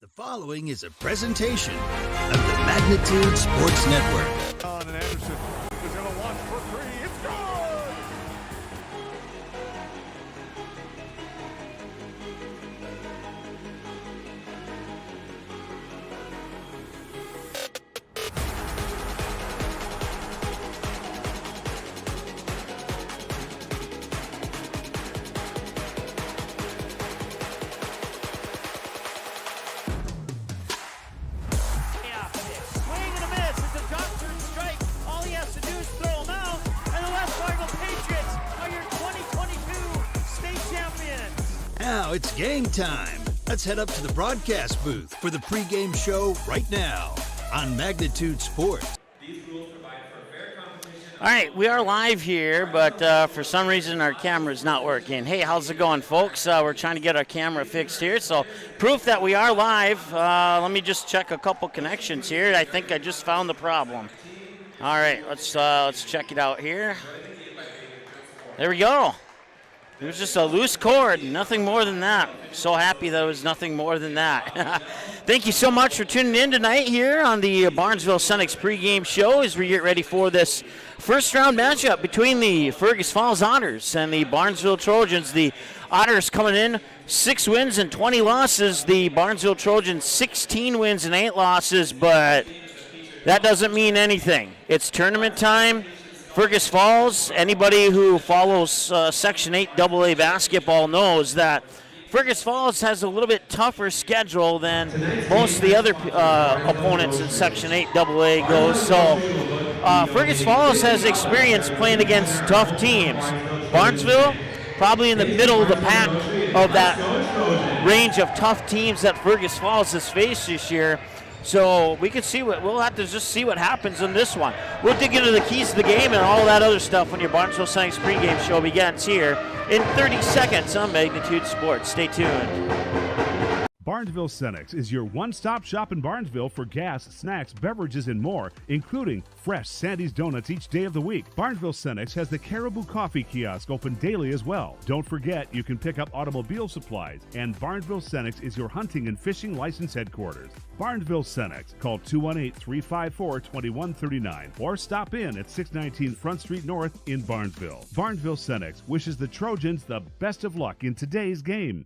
The following is a presentation of the Magnitude Sports Network. And Anderson is going to launch for three. It's good! Now it's game time. Let's head up to the broadcast booth for the pregame show right now on Magnitude Sports. All right, we are live here, but for some reason our camera is not working. Hey, how's it going, folks? We're trying to get our camera fixed here, so proof that we are live. Let me just check a couple connections here. I think I just found the problem. All right, let's check it out here. There we go. It was just a loose cord, nothing more than that. So happy that it was nothing more than that. Thank you so much for tuning in tonight here on the Barnesville Senex pregame show as we get ready for this first round matchup between the Fergus Falls Otters and the Barnesville Trojans. The Otters coming in 6 wins and 20 losses. The Barnesville Trojans 16 wins and 8 losses, but that doesn't mean anything. It's tournament time. Fergus Falls, anybody who follows Section 8 AA basketball knows that Fergus Falls has a little bit tougher schedule than most of the other opponents in Section 8 AA goes. So Fergus Falls has experience playing against tough teams. Barnesville, probably in the middle of the pack of that range of tough teams that Fergus Falls has faced this year. So we can see we'll have to just see what happens in this one. We'll dig into the keys to the game and all that other stuff when your Barnesville Senex pregame show begins here in 30 seconds on Magnitude Sports. Stay tuned. Barnesville Senex is your one-stop shop in Barnesville for gas, snacks, beverages, and more, including fresh Sandy's Donuts each day of the week. Barnesville Senex has the Caribou Coffee Kiosk open daily as well. Don't forget, you can pick up automobile supplies, and Barnesville Senex is your hunting and fishing license headquarters. Barnesville Senex. Call 218-354-2139 or stop in at 619 Front Street North in Barnesville. Barnesville Senex wishes the Trojans the best of luck in today's game.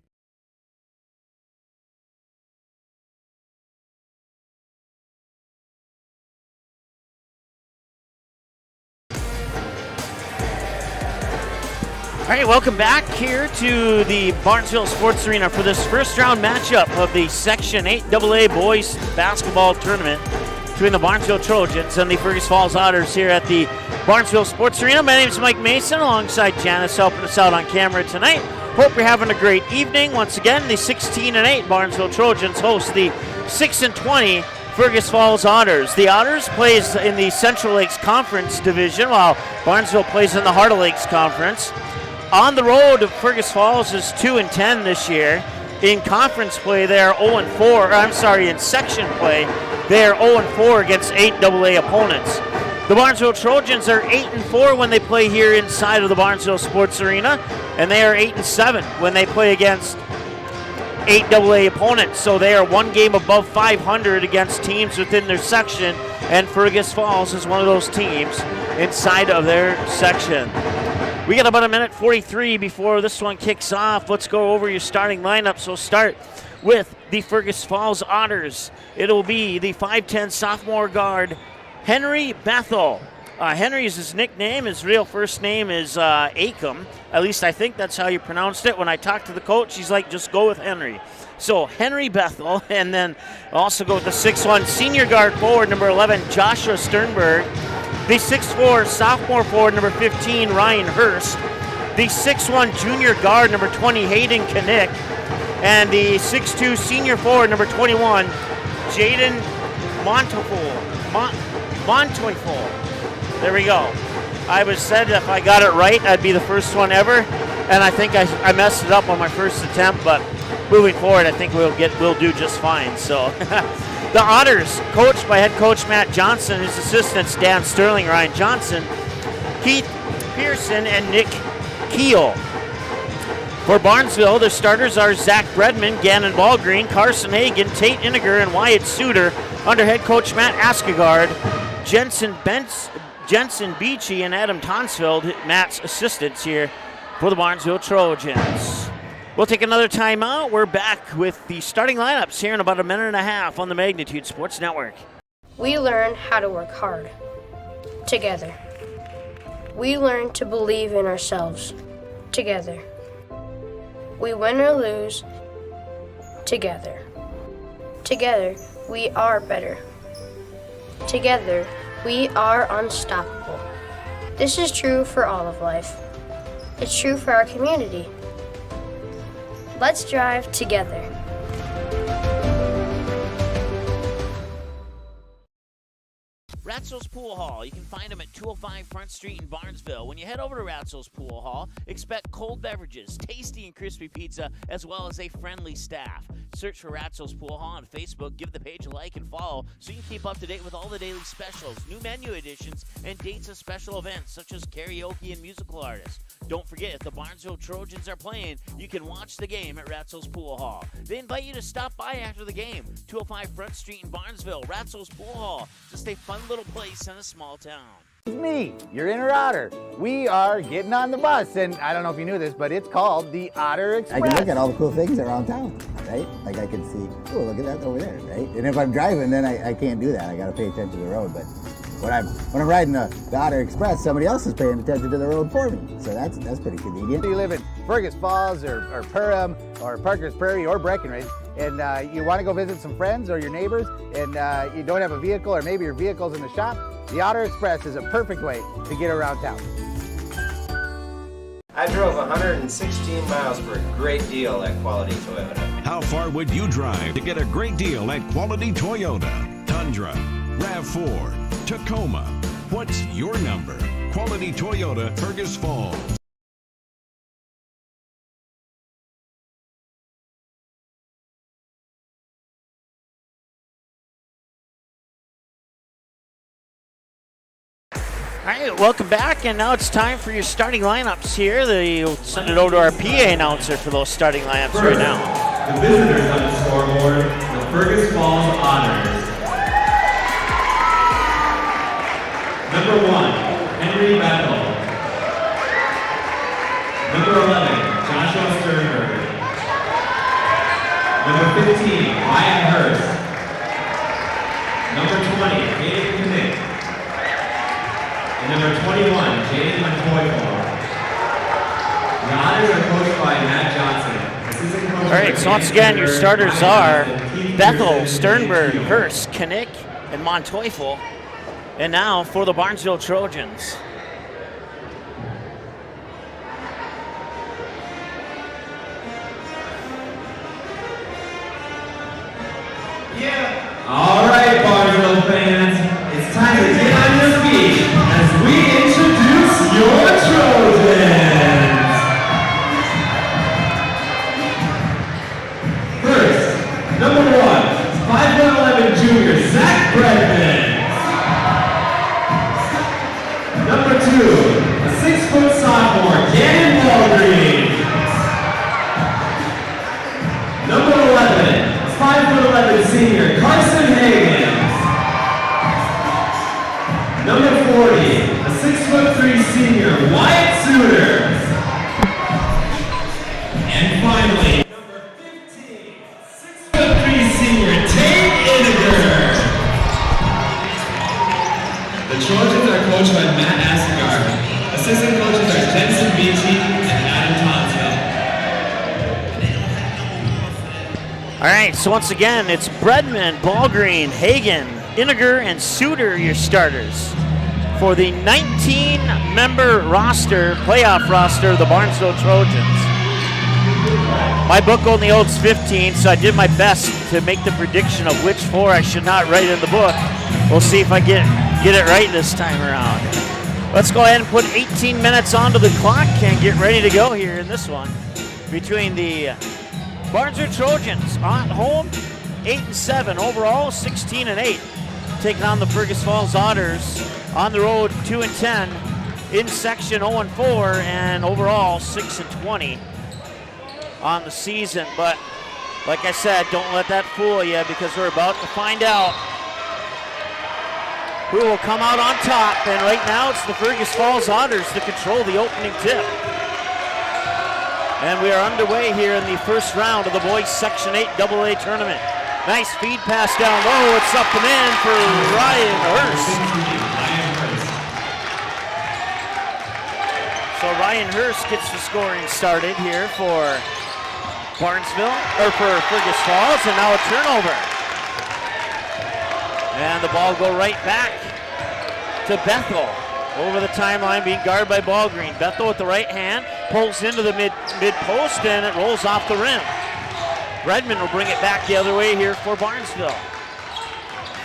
All right, welcome back here to the Barnesville Sports Arena for this first round matchup of the Section 8 AA Boys Basketball Tournament between the Barnesville Trojans and the Fergus Falls Otters here at the Barnesville Sports Arena. My name is Mike Mason alongside Janice helping us out on camera tonight. Hope you're having a great evening. Once again, the 16-8 Barnesville Trojans host the 6-20 Fergus Falls Otters. The Otters plays in the Central Lakes Conference Division while Barnesville plays in the Heart of Lakes Conference. On the road, Fergus Falls is 2-10 this year. In conference play, they are 0-4. In section play, they are 0-4 against 8 AA opponents. The Barnesville Trojans are 8-4 when they play here inside of the Barnesville Sports Arena, and they are 8-7 when they play against 8 AA opponents. So they are one game above 500 against teams within their section, and Fergus Falls is one of those teams inside of their section. We got about a minute 43 before this one kicks off. Let's go over your starting lineup. So start with the Fergus Falls Otters. It'll be the 5'10 sophomore guard, Henry Bethel. Henry is his nickname. His real first name is Acom. At least I think that's how you pronounced it. When I talked to the coach, he's like, just go with Henry. So Henry Bethel, and then also go with the 6'1 senior guard forward, number 11, Joshua Sternberg. The 6'4 sophomore forward, number 15, Ryan Hurst. The 6'1 junior guard, number 20, Hayden Knick. And the 6'2 senior forward, number 21, Jaden Montoyful. There we go. I was said if I got it right, I'd be the first one ever. And I think I messed it up on my first attempt, but moving forward, I think we'll do just fine. So the Otters, coached by head coach Matt Johnson, his assistants Dan Sterling, Ryan Johnson, Keith Pearson, and Nick Keel. For Barnesville, the starters are Zach Bredman, Gannon Ballgreen, Carson Hagan, Tate Iniger, and Wyatt Suter under head coach Matt Askegard. Jensen Beachy and Adam Tonsfeld, Matt's assistants here for the Barnesville Trojans. We'll take another timeout. We're back with the starting lineups here in about a minute and a half on the Magnitude Sports Network. We learn how to work hard together. We learn to believe in ourselves together. We win or lose together. Together, we are better. Together, we are unstoppable. This is true for all of life. It's true for our community. Let's drive together. Ratzel's Pool Hall. You can find them at 205 Front Street in Barnesville. When you head over to Ratzel's Pool Hall, expect cold beverages, tasty and crispy pizza, as well as a friendly staff. Search for Ratzel's Pool Hall on Facebook, give the page a like and follow so you can keep up to date with all the daily specials, new menu additions, and dates of special events such as karaoke and musical artists. Don't forget, if the Barnesville Trojans are playing, you can watch the game at Ratzel's Pool Hall. They invite you to stop by after the game. 205 Front Street in Barnesville, Ratzel's Pool Hall. Just a fun little place in a small town. It's me, your inner otter. We are getting on the bus, and I don't know if you knew this, but it's called the Otter Express. I can look at all the cool things around town, right? Like I can see, oh, look at that over there, right? And if I'm driving, then I can't do that. I got to pay attention to the road. But when I'm riding the Otter Express, somebody else is paying attention to the road for me. So that's pretty convenient. You live in Fergus Falls or Perham or Parker's Prairie or Breckenridge, and you want to go visit some friends or your neighbors, and you don't have a vehicle, or maybe your vehicle's in the shop, the Otter Express is a perfect way to get around town. I drove 116 miles for a great deal at Quality Toyota. How far would you drive to get a great deal at Quality Toyota? Tundra, RAV4, Tacoma. What's your number? Quality Toyota, Fergus Falls. All right, welcome back, and now it's time for your starting lineups here. They'll send it over to our PA announcer for those starting lineups right now. The visitors on the scoreboard, the Fergus Falls Otters. Number 1, Henry Bethel. Number 11, Joshua Sternberg. Number 15, Ryan Hurst. Number 20, Hayden Knick. And number 21, Jaden Montoya. The Otters are coached by Matt Johnson. All right, so once again, your starters are Bethel, Sternberg, Hurst, Knick, and Montoya. And now for the Barnesville Trojans. All right, Barnesville fans, it's time to get on your feet as we introduce your Trojans. First, number 1, 5'11" junior Zach Bredman. Number 2, a 6-foot sophomore Gannon Ballgreen. Number 11, 5'11" senior Carson Hagan. Number 40, a 6'3" senior Wyatt Suter. And finally, number 15, 6'3" senior Tate Iniger. The Trojans are coached by Matt Askegard. Assistant coaches are Jensen Beachy and Adam Tonsfeld. All right, so once again, it's Bredman, Ballgreen, Hagan, Iniger, and Suter, your starters for the 19-member roster, playoff roster of the Barnesville Trojans. My book only holds 15, so I did my best to make the prediction of which 4 I should not write in the book. We'll see if I get it right this time around. Let's go ahead and put 18 minutes onto the clock and get ready to go here in this one between the Barnesville Trojans at home, 8-7 overall, 16-8, taking on the Fergus Falls Otters on the road, 2-10 in section, 0-4, and overall 6-20. on the season. But like I said, don't let that fool you, because we're about to find out who will come out on top. And right now it's the Fergus Falls Otters to control the opening tip. And we are underway here in the first round of the boys Section 8 AA tournament. Nice feed pass down low. It's up and in for Ryan Hurst. So Ryan Hurst gets the scoring started here for Barnesville, or for Fergus Falls, and now a turnover. And the ball go right back to Bethel. Over the timeline, being guarded by Ballgreen. Bethel with the right hand, pulls into the mid post, and it rolls off the rim. Redmond will bring it back the other way here for Barnesville.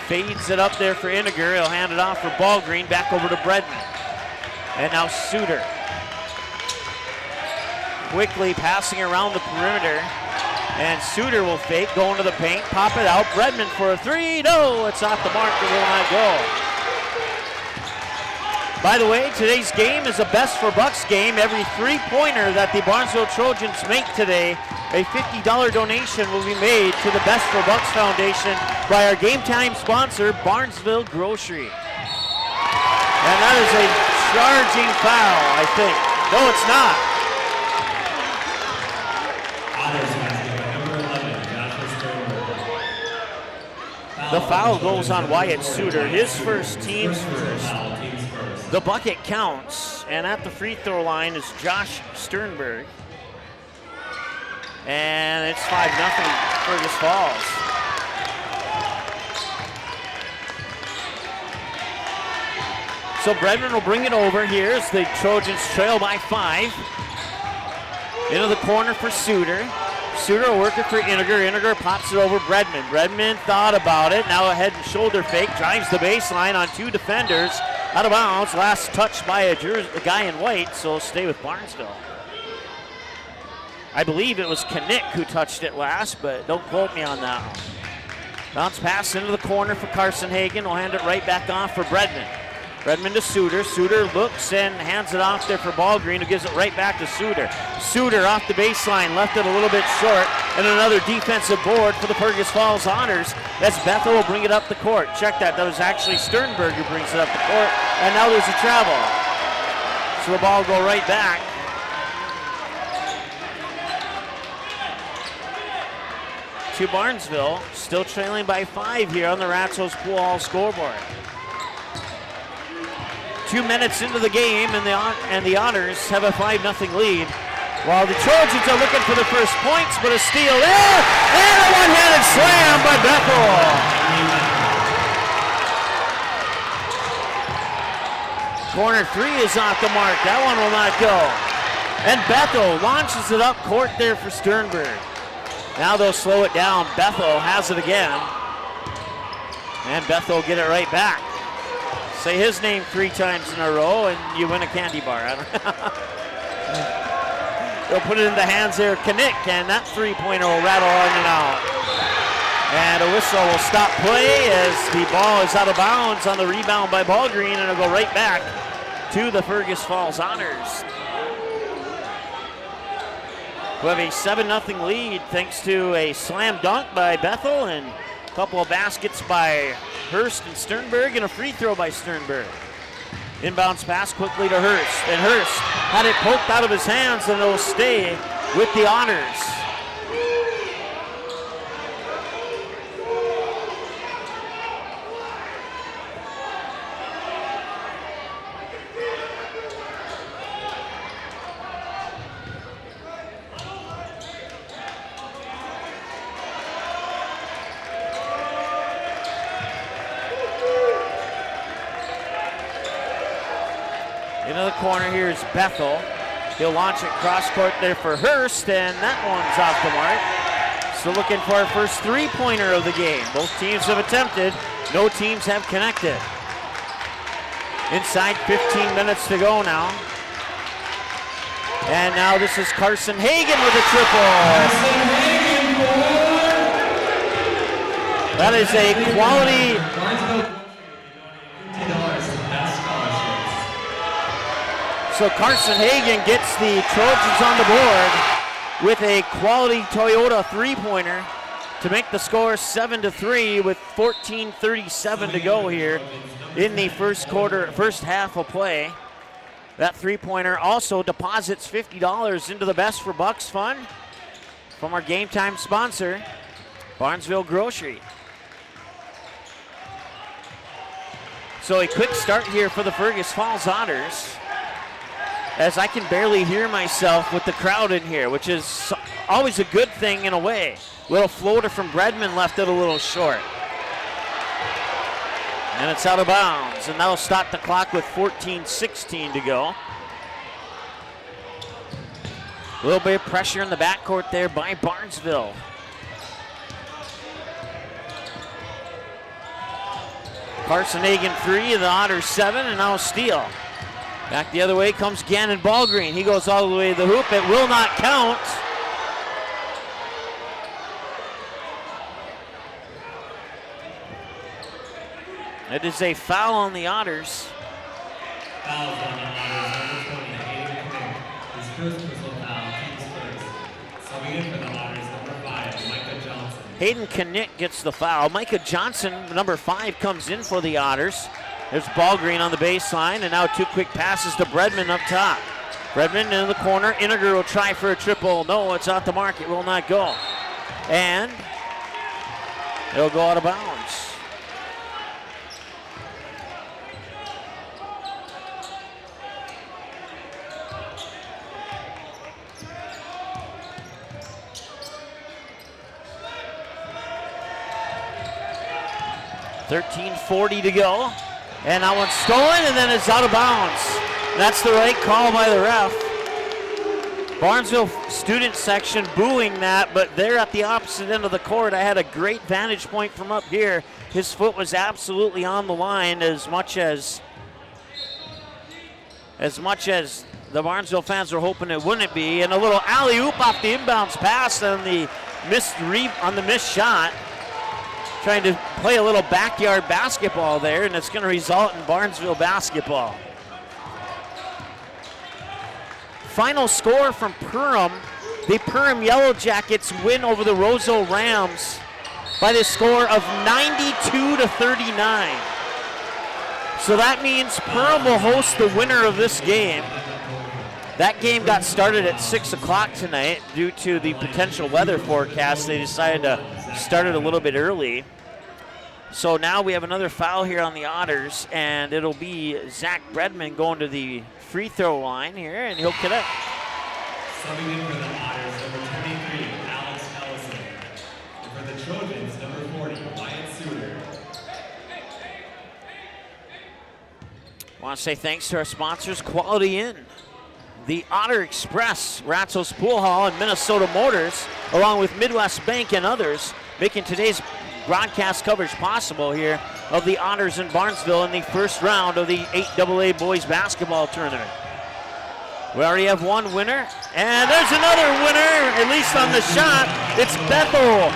Fades it up there for Iniger. He'll hand it off for Ballgreen, back over to Bredman. And now Suter. Quickly passing around the perimeter. And Suter will fake, go into the paint, pop it out. Bredman for a three. No, it's off the mark. It will not go. By the way, today's game is a Best for Bucks game. Every three-pointer that the Barnesville Trojans make today, a $50 donation will be made to the Best for Bucks Foundation by our game time sponsor, Barnesville Grocery. And that is a charging foul, I think. No, it's not. The foul goes on Wyatt Suter, his first, team's first. The bucket counts, and at the free throw line is Josh Sternberg. And it's 5-0 Fergus Falls. So Bredman will bring it over here as the Trojans trail by 5. Into the corner for Suter. Suter will work it for Iniger. Iniger pops it over Bredman. Bredman thought about it. Now a head and shoulder fake. Drives the baseline on two defenders. Out of bounds. Last touch by a guy in white, so it'll stay with Barnesville. I believe it was Knick who touched it last, but don't quote me on that one. Bounce pass into the corner for Carson Hagen. Will hand it right back off for Bredman. Bredman to Suter. Suter looks and hands it off there for Ballgreen, who gives it right back to Suter. Suter off the baseline, left it a little bit short, and another defensive board for the Fergus Falls Honors. That's Bethel will bring it up the court. Check that. That was actually Sternberg who brings it up the court, and now there's a travel. So the ball will go right back. To Barnesville, still trailing by 5 here on the Ratsos Pool Hall scoreboard. 2 minutes into the game, and the Honors have a 5-0 lead. While the Trojans are looking for the first points, but a steal there, and a one-handed slam by Bethel. Corner three is off the mark. That one will not go. And Bethel launches it up court there for Sternberg. Now they'll slow it down. Bethel has it again. And Bethel will get it right back. Say his name 3 times in a row and you win a candy bar. They'll put it in the hands there of Knick, and that three-pointer will rattle on and out. And a whistle will stop play as the ball is out of bounds on the rebound by Ballgreen, and it'll go right back to the Fergus Falls Honors, who have a 7-0 lead thanks to a slam dunk by Bethel and a couple of baskets by Hurst and Sternberg, and a free throw by Sternberg. Inbounds pass quickly to Hurst, and Hurst had it poked out of his hands, and it'll stay with the Honors. Into the corner here is Bethel. He'll launch it cross court there for Hurst, and that one's off the mark. So looking for our first three-pointer of the game. Both teams have attempted. No teams have connected. Inside 15 minutes to go now. And now this is Carson Hagen with a triple. That is a quality. So Carson Hagen gets the Trojans on the board. with a quality Toyota three-pointer to make the score 7-3 with 14:37 to go here in the first half of play. That three-pointer also deposits $50 into the Best for Bucks fund from our game time sponsor, Barnesville Grocery. So a quick start here for the Fergus Falls Otters, as I can barely hear myself with the crowd in here, which is always a good thing in a way. Little floater from Bredman left it a little short. And it's out of bounds, and that'll stop the clock with 14:16 to go. A little bit of pressure in the backcourt there by Barnesville. Carson Hagen 3, the Otters 7, and now a steal. Back the other way comes Gannon Ballgreen. He goes all the way to the hoop. It will not count. It is a foul on the Otters. Fouls on the Otters, number 20, Hayden Knick. His first personal foul, team's first. Subbing in for the Otters, number 5, Micah Johnson. Hayden Knick gets the foul. Micah Johnson, number 5, comes in for the Otters. There's Ballgreen on the baseline, and now 2 quick passes to Bredman up top. Bredman in the corner. Inniger will try for a triple. No, it's off the mark. It will not go. And it'll go out of bounds. .40 to go. And that one's stolen, and then it's out of bounds. That's the right call by the ref. Barnesville student section booing that, but they're at the opposite end of the court. I had a great vantage point from up here. His foot was absolutely on the line, as much as the Barnesville fans were hoping it wouldn't be. And a little alley-oop off the inbounds pass on the missed shot. Trying to play a little backyard basketball there, and it's going to result in Barnesville basketball. Final score from Perham. The Perham Yellow Jackets win over the Roseau Rams by the score of 92-39. So that means Perham will host the winner of this game. That game got started at 6 o'clock tonight due to the potential weather forecast. They decided to start it a little bit early. So now we have another foul here on the Otters, and it'll be Zach Bredman going to the free throw line here, and he'll connect. Subbing in for the Otters, number 23, Alex Ellison. And for the Trojans, number 40, Wyatt Suter. I want to say thanks to our sponsors, Quality Inn, the Otter Express, Ratzo's Pool Hall, and Minnesota Motors, along with Midwest Bank and others, making today's broadcast coverage possible here of the Otters in Barnesville in the first round of the 8AA Boys Basketball Tournament. We already have one winner, and there's another winner, at least on the shot. It's Bethel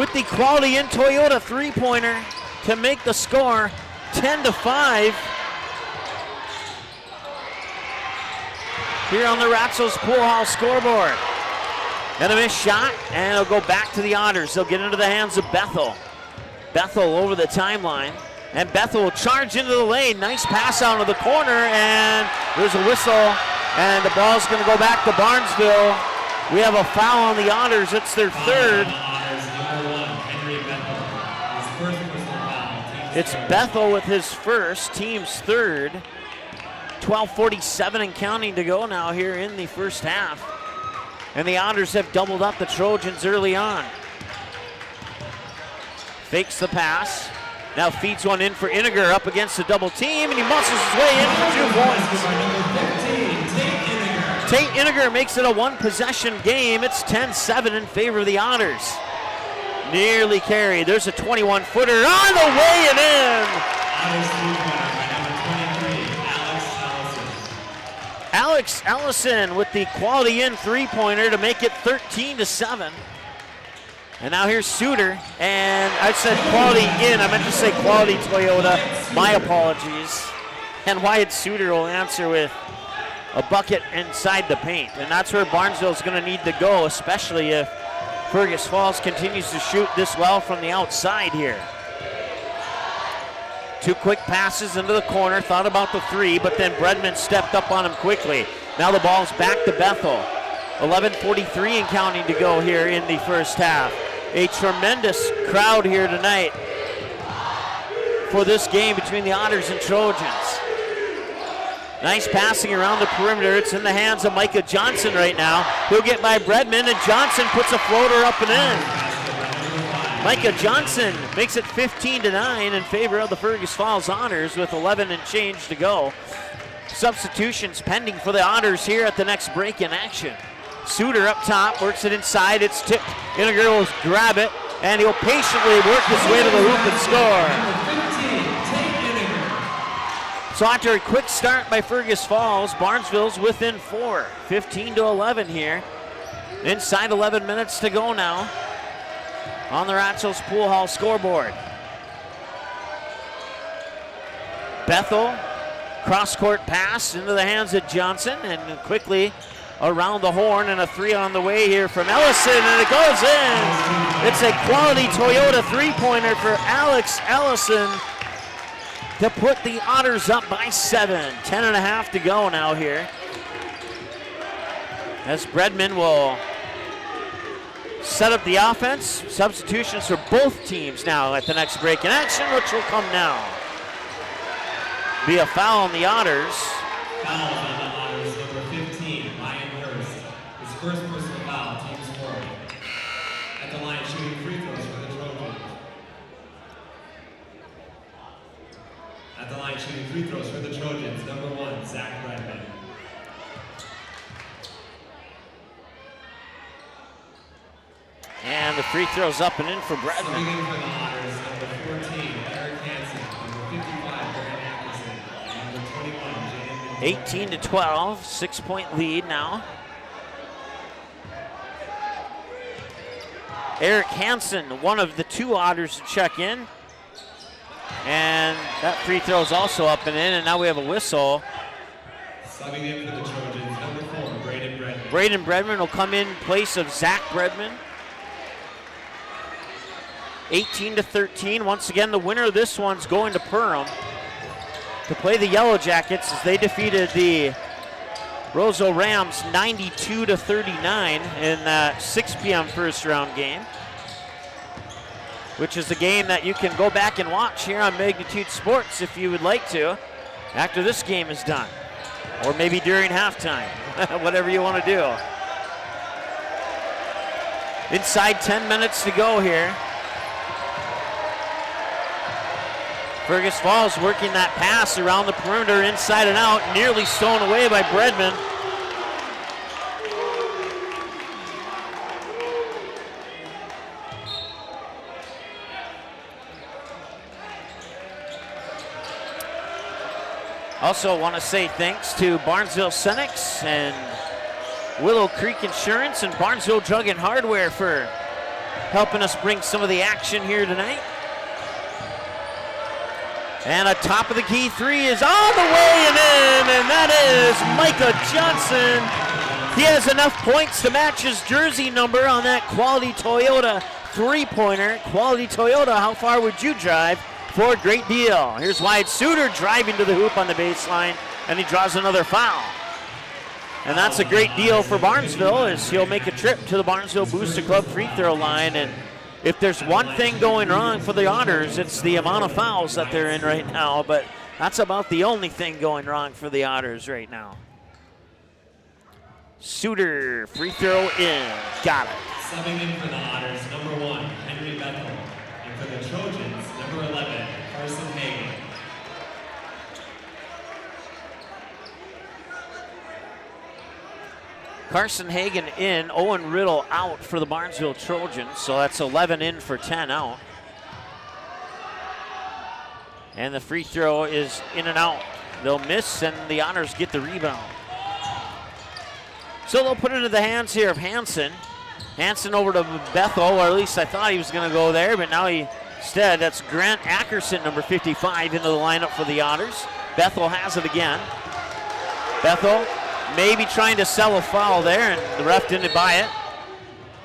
with the Quality Inn Toyota three-pointer to make the score 10-5 here on the Ratzo's Pool Hall scoreboard. And a missed shot, and it'll go back to the Otters. They'll get into the hands of Bethel. Bethel over the timeline, and Bethel will charge into the lane. Nice pass out of the corner, and there's a whistle, and the ball's going to go back to Barnesville. We have a foul on the Otters. It's their third. It's Bethel with his first, team's third. 12:47 and counting to go now here in the first half. And the Otters have doubled up the Trojans early on. Fakes the pass. Now feeds one in for Inniger up against the double team, and he muscles his way in for 2 points. Tate Inniger makes it a one-possession game. It's 10-7 in favor of the Otters. Nearly carried. There's a 21-footer on the way and in. Alex Ellison with the Quality Inn three-pointer to make it 13-7. And now here's Suter, and I said Quality Inn. I meant to say Quality Toyota. My apologies. And Wyatt Suter will answer with a bucket inside the paint. And that's where Barnesville's going to need to go, especially if Fergus Falls continues to shoot this well from the outside here. 2 quick passes into the corner, thought about the 3, but then Bredman stepped up on him quickly. Now the ball's back to Bethel. 11:43 and counting to go here in the first half. A tremendous crowd here tonight for this game between the Otters and Trojans. Nice passing around the perimeter. It's in the hands of Micah Johnson right now. He'll get by Bredman, and Johnson puts a floater up and in. Micah Johnson makes it 15-9 in favor of the Fergus Falls Otters with 11 and change to go. Substitutions pending for the Otters here at the next break in action. Suter up top, works it inside, it's tipped. Inniger will grab it, and he'll patiently work his way to the hoop and score. So after a quick start by Fergus Falls, Barnesville's within 4, 15-11 here. Inside 11 minutes to go now on the Ratchels Pool Hall scoreboard. Bethel, cross-court pass into the hands of Johnson, and quickly around the horn, and a 3 on the way here from Ellison, and it goes in. It's a quality Toyota 3-pointer for Alex Ellison to put the Otters up by 7. 10.5 to go now here, as Bredman will set up the offense. Substitutions for both teams now at the next break in action, which will come now. Be a foul on the Otters. Foul on the Otters, number 15, Ryan Hurst. His first personal foul, team scoring. At the line, shooting free throws for the Trojans. At the line, shooting free throws for the Trojans, number 1, Zach Bredman. And the free throw's up and in for Bredman. Coming in for the Otters, number 14, Eric Hansen. Number 55, Grant Atkinson. Number 21, Jaden. 18-12, 6-point lead now. Eric Hansen, one of the 2 Otters to check in. And that free throw is also up and in, and now we have a whistle. Subbing in for the Trojans, number 4, Braden Bredman. Braden Bredman will come in place of Zach Bredman. 18-13. Once again, the winner of this one's going to Perham to play the Yellow Jackets as they defeated the Roseau Rams 92-39 in that 6 p.m. first round game, which is a game that you can go back and watch here on Magnitude Sports if you would like to after this game is done, or maybe during halftime, whatever you want to do. Inside 10 minutes to go here. Fergus Falls working that pass around the perimeter, inside and out, nearly stolen away by Bredman. Also want to say thanks to Barnesville Senex and Willow Creek Insurance and Barnesville Drug and Hardware for helping us bring some of the action here tonight. And a top of the key 3 is on the way and in, and that is Micah Johnson. He has enough points to match his jersey number on that Quality Toyota 3-pointer. Quality Toyota, how far would you drive for a great deal? Here's Wyatt Suter driving to the hoop on the baseline, and he draws another foul. And that's a great deal for Barnesville, as he'll make a trip to the Barnesville Booster Club free throw line. And if there's one thing going wrong for the Otters, it's the amount of fouls that they're in right now, but that's about the only thing going wrong for the Otters right now. Suter, free throw in, got it. Subbing in for the Otters, number 1, Henry Bethel. And for the Trojans, number 11, Carson Hagan. Carson Hagan in, Owen Riddle out for the Barnesville Trojans, so that's 11 in for 10 out. And the free throw is in and out. They'll miss, and the Otters get the rebound. So they'll put it into the hands here of Hansen. Hansen over to Bethel, or at least I thought he was going to go there, but now instead, that's Grant Ackerson, number 55, into the lineup for the Otters. Bethel has it again. Bethel maybe trying to sell a foul there, and the ref didn't buy it.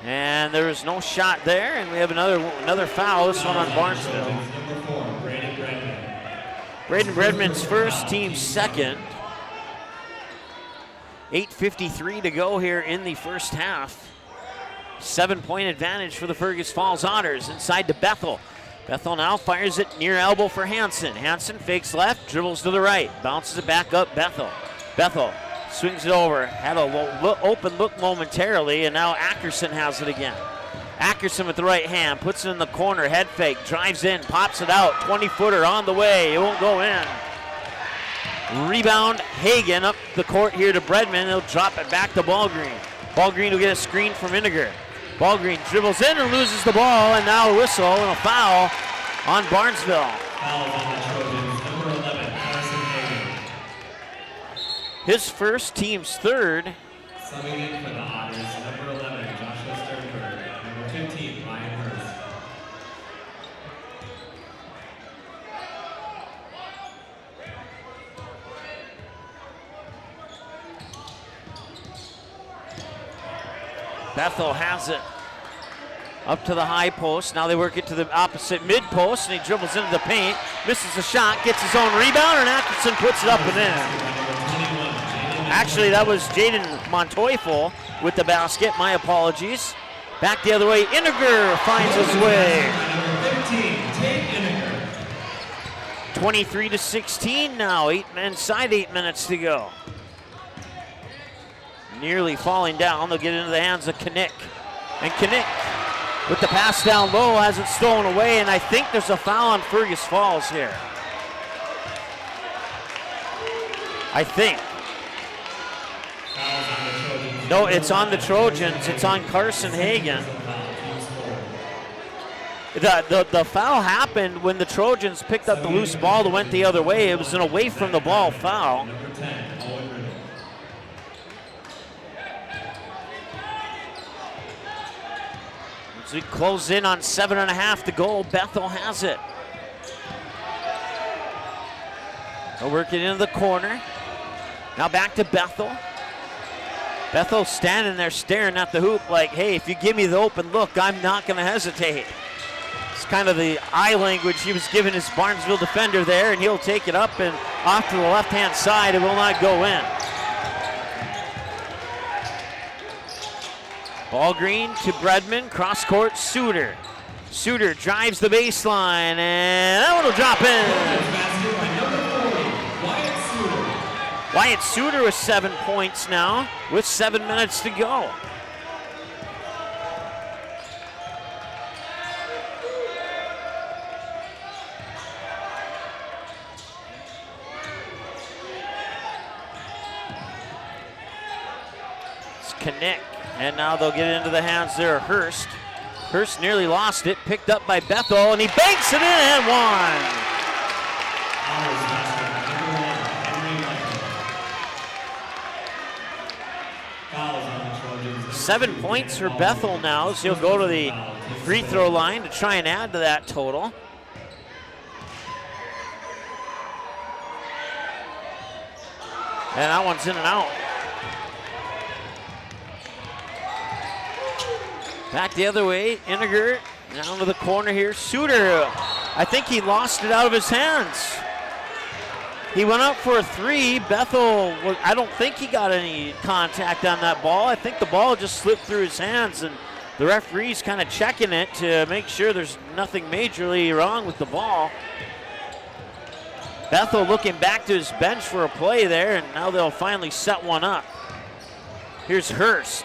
And there was no shot there, and we have another foul, this one on Barnesville. Braden Bredman's first, team second. 8:53 to go here in the first half. 7-point advantage for the Fergus Falls Otters. Inside to Bethel. Bethel now fires it near elbow for Hansen. Hansen fakes left, dribbles to the right, bounces it back up. Bethel swings it over. Had a open look momentarily, and now Ackerson has it again. Ackerson with the right hand, puts it in the corner, head fake, drives in, pops it out. 20-footer on the way. It won't go in. Rebound, Hagen up the court here to Bredman. He'll drop it back to Ballgreen. Ballgreen will get a screen from Iniger. Ballgreen dribbles in and loses the ball, and now a whistle and a foul on Barnesville. Foul on the Trojans, number 11, Carson Hagen. His first, team's third. Subbing in for the Otters, number 11, Joshua Sternberg. Number 15, Ryan Hurst. Bethel has it up to the high post. Now they work it to the opposite mid post, and he dribbles into the paint, misses the shot, gets his own rebound, and Atkinson puts it up and in. Actually, that was Jaden Montoyful with the basket. My apologies. Back the other way. Iniger finds his way. 23-16 now. Inside 8 minutes to go. Nearly falling down. They'll get into the hands of Kinnick. And Kinnick, with the pass down low, has it stolen away, and I think there's a foul on Fergus Falls here. I think. No, it's on the Trojans. It's on Carson Hagen. The foul happened when the Trojans picked up the loose ball that went the other way. It was an away from the ball foul. As we close in on 7.5 to go, Bethel has it. They'll work it into the corner. Now back to Bethel. Bethel standing there staring at the hoop like, hey, if you give me the open look, I'm not going to hesitate. It's kind of the eye language he was giving his Barnesville defender there, and he'll take it up and off to the left-hand side. It will not go in. Ballgreen to Bredman, cross court, Suter. Suter drives the baseline, and that one will drop in. Wyatt Suter with 7 points now, with 7 minutes to go. It's Kinnick. And now they'll get into the hands there of Hurst. Hurst nearly lost it, picked up by Bethel, and he banks it in and one. 7 points for Bethel now, so he'll go to the free throw line to try and add to that total. And that one's in and out. Back the other way, Iniger down to the corner here. Suter, I think he lost it out of his hands. He went up for a three. Bethel, I don't think he got any contact on that ball. I think the ball just slipped through his hands, and the referee's kind of checking it to make sure there's nothing majorly wrong with the ball. Bethel looking back to his bench for a play there, and now they'll finally set one up. Here's Hurst.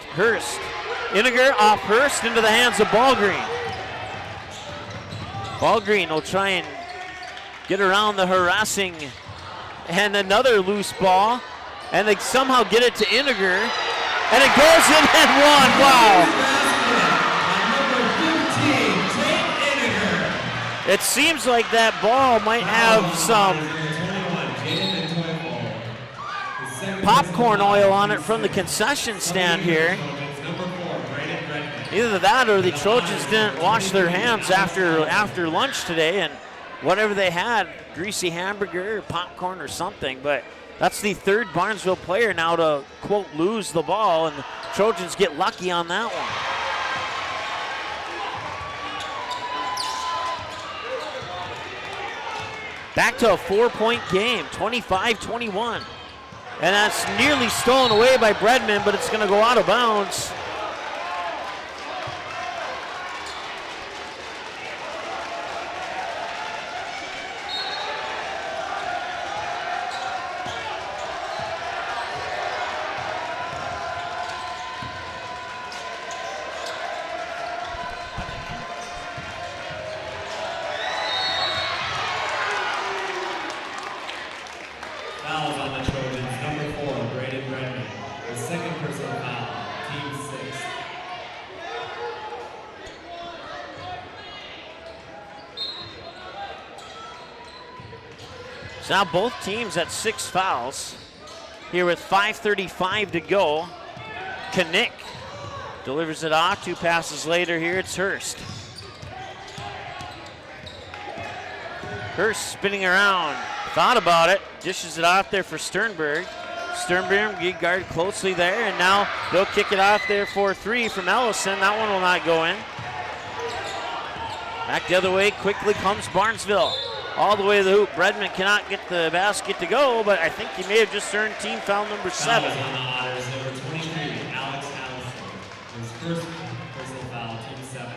Iniger off Hurst into the hands of Ballgreen. Ballgreen will try and get around the harassing, and another loose ball, and they somehow get it to Iniger, and it goes in and one. Wow. It seems like that ball might have some popcorn oil on it from the concession stand here. Either that or the Trojans didn't wash their hands after lunch today, and whatever they had, greasy hamburger or popcorn or something, but That's the third Barnesville player now to, quote, lose the ball, and the Trojans get lucky on that one. Back to a 4-point game, 25-21. And that's nearly stolen away by Bredman, but it's going to go out of bounds. Fouls on the Trojans. Number 4, Braden Bredman. The second personal foul, team 6. So now both teams at 6 fouls. Here with 5:35 to go. Knick delivers it off. 2 passes later here, it's Hurst. Hurst spinning around. Thought about it. Dishes it off there for Sternberg. Sternberg get guarded closely there, and now they'll kick it off there for 3 from Ellison. That one will not go in. Back the other way quickly comes Barnesville. All the way to the hoop. Bredman cannot get the basket to go, but I think he may have just earned team foul number 7. Fouls on the Otters. Number 23, Alex Allison. His first personal foul, team 7.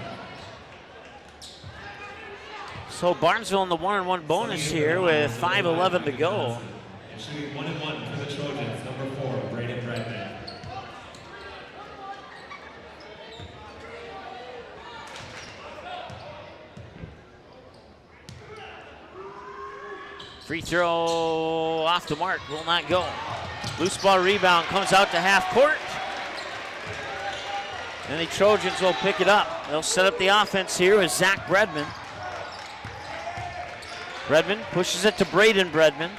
So Barnesville in the 1-on-1 bonus here with 5:11 to go. And shooting 1-1 for the Trojans. Number 4, Braden Bredman. Free throw off the mark, will not go. Loose ball rebound comes out to half court. And the Trojans will pick it up. They'll set up the offense here with Zach Bredman. Bredman pushes it to Braden Bredman.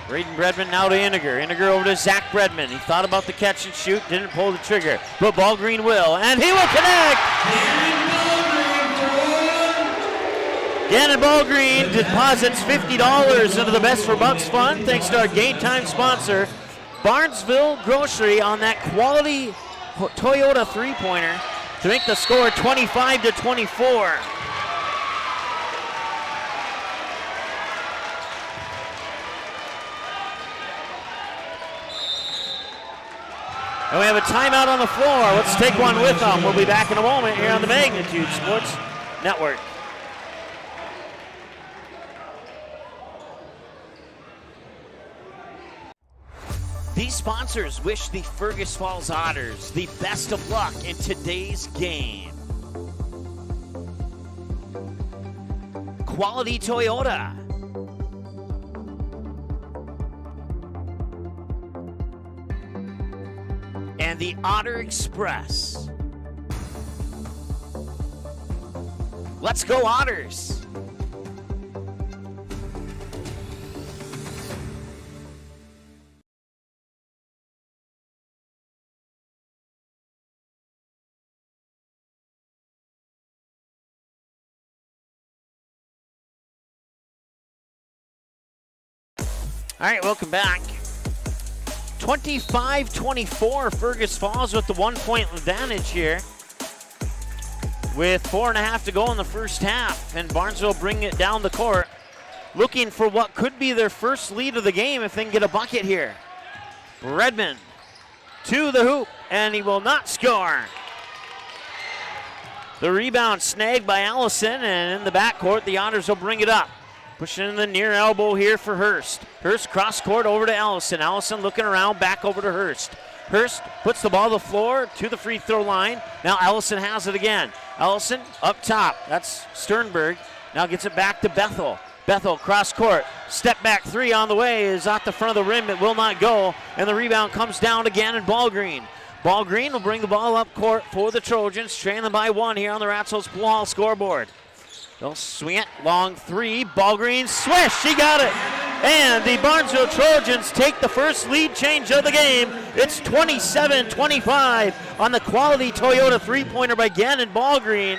Braden Bredman now to Iniger. Iniger over to Zach Bredman. He thought about the catch and shoot, didn't pull the trigger. But Ballgreen will, and he will connect! Gannon Ballgreen deposits $50 into the Best for Bucks fund thanks to our game time sponsor, Barnesville Grocery, on that quality Toyota 3-pointer to make the score 25-24. And we have a timeout on the floor. Let's take one with them. We'll be back in a moment here on the Magnitude Sports Network. These sponsors wish the Fergus Falls Otters the best of luck in today's game. Quality Toyota. And the Otter Express. Let's go Otters! All right, welcome back. 25-24, Fergus Falls with the 1-point advantage here. With 4.5 to go in the first half, and Barnesville bringing it down the court, looking for what could be their first lead of the game if they can get a bucket here. Bredman to the hoop, and he will not score. The rebound snagged by Allison, and in the backcourt, the Otters will bring it up. Pushing in the near elbow here for Hurst. Hurst cross court over to Allison. Allison looking around, back over to Hurst. Hurst puts the ball on the floor to the free throw line. Now Allison has it again. Allison up top. That's Sternberg. Now gets it back to Bethel. Bethel cross court. Step back 3 on the way is at the front of the rim. It will not go. And the rebound comes down again in Ballgreen. Ballgreen will bring the ball up court for the Trojans. Trailing by 1 here on the Ratzel's Hall scoreboard. They'll swing it, long 3, Ballgreen, swish, she got it. And the Barnesville Trojans take the first lead change of the game. It's 27-25 on the quality Toyota 3-pointer by Gannon Ballgreen.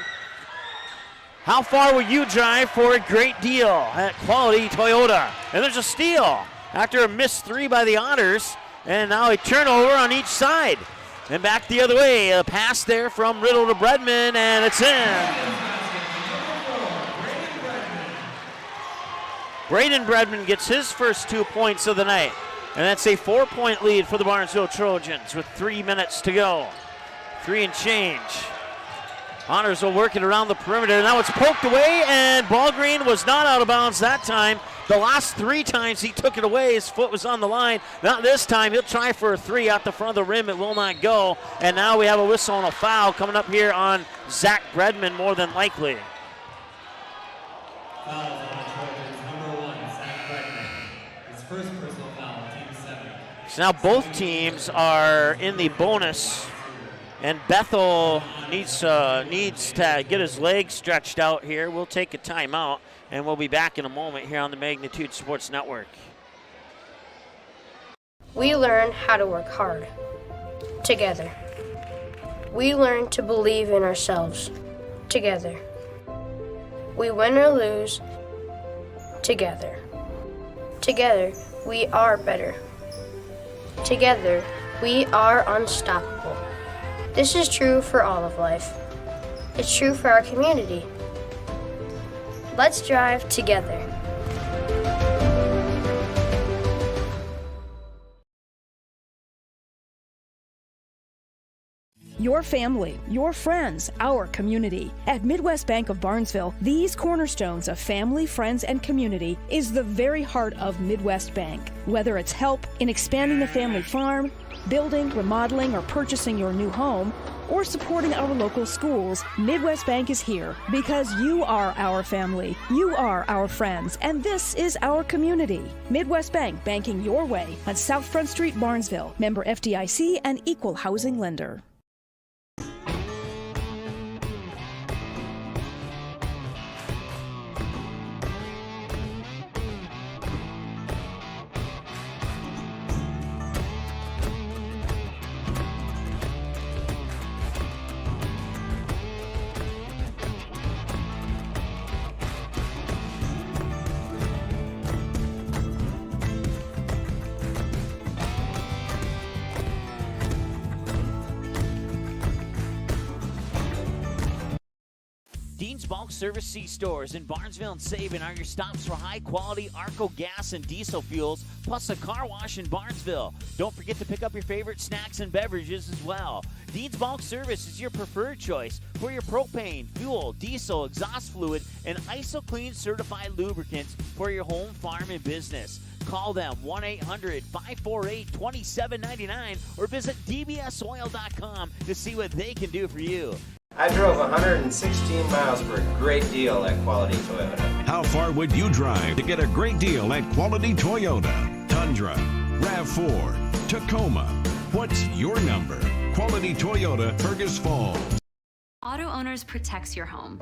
How far will you drive for a great deal at quality Toyota? And there's a steal. after a missed three by the Otters. And now a turnover on each side. And back the other way. A pass there from Riddle to Bredman, and it's in. Braden Bredman gets his first 2 points of the night. And that's a 4-point lead for the Barnesville Trojans with 3 minutes to go. 3 and change. Honors will work it around the perimeter. Now it's poked away, and Ballgreen was not out of bounds that time. The last 3 times he took it away, his foot was on the line. Not this time. He'll try for a 3 out the front of the rim. It will not go. And now we have a whistle and a foul coming up here on Zach Bredman, more than likely. Foul on the Trojans, number 1, Zach Bredman. His first personal foul, team 7. So now both teams are in the bonus. And Bethel needs to get his legs stretched out here. We'll take a timeout, and we'll be back in a moment here on the Magnitude Sports Network. We learn how to work hard together. We learn to believe in ourselves together. We win or lose together. Together, we are better. Together, we are unstoppable. This is true for all of life. It's true for our community. Let's drive together. Your family, your friends, our community. At Midwest Bank of Barnesville, these cornerstones of family, friends, and community is the very heart of Midwest Bank. Whether it's help in expanding the family farm, building, remodeling, or purchasing your new home, or supporting our local schools, Midwest Bank is here because you are our family, you are our friends, and this is our community. Midwest Bank, banking your way on South Front Street, Barnesville. Member FDIC and equal housing lender. Dean's Bulk Service C-Stores in Barnesville and Sabin are your stops for high-quality Arco gas and diesel fuels, plus a car wash in Barnesville. Don't forget to pick up your favorite snacks and beverages as well. Dean's Bulk Service is your preferred choice for your propane, fuel, diesel, exhaust fluid, and ISO-Clean certified lubricants for your home, farm, and business. Call them 1-800-548-2799 or visit dbsoil.com to see what they can do for you. I drove 116 miles for a great deal at Quality Toyota. How far would you drive to get a great deal at Quality Toyota? Tundra, RAV4, Tacoma. What's your number? Quality Toyota, Fergus Falls. Auto Owners protects your home.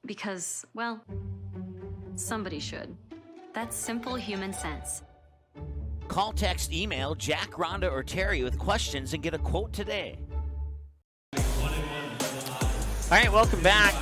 Because, well, somebody should. That's simple human sense. Call, text, email Jack, Rhonda, or Terry with questions and get a quote today. All right, welcome back.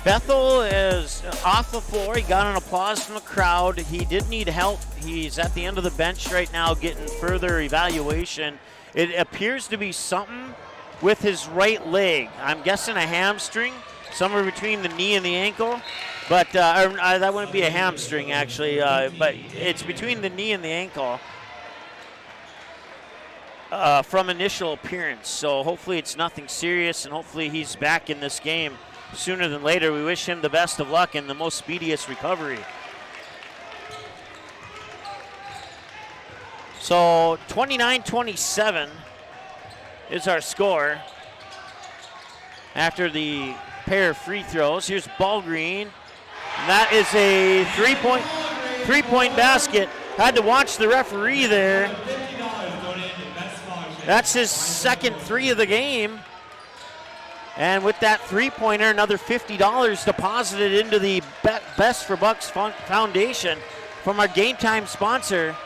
Bethel is off the floor. He got an applause from the crowd. He did need help. He's at the end of the bench right now getting further evaluation. It appears to be something with his right leg. I'm guessing a hamstring, somewhere between the knee and the ankle. But that wouldn't be a hamstring, actually. But it's between the knee and the ankle. From initial appearance, so hopefully it's nothing serious, and hopefully he's back in this game sooner than later. We wish him the best of luck and the most speediest recovery. So 29-27 is our score after the pair of free throws. Here's Ballgreen, and that is a three-point basket. Had to watch the referee there. That's his second 3 of the game. And with that three-pointer, another $50 deposited into the Best for Bucks Foundation from our game time sponsor,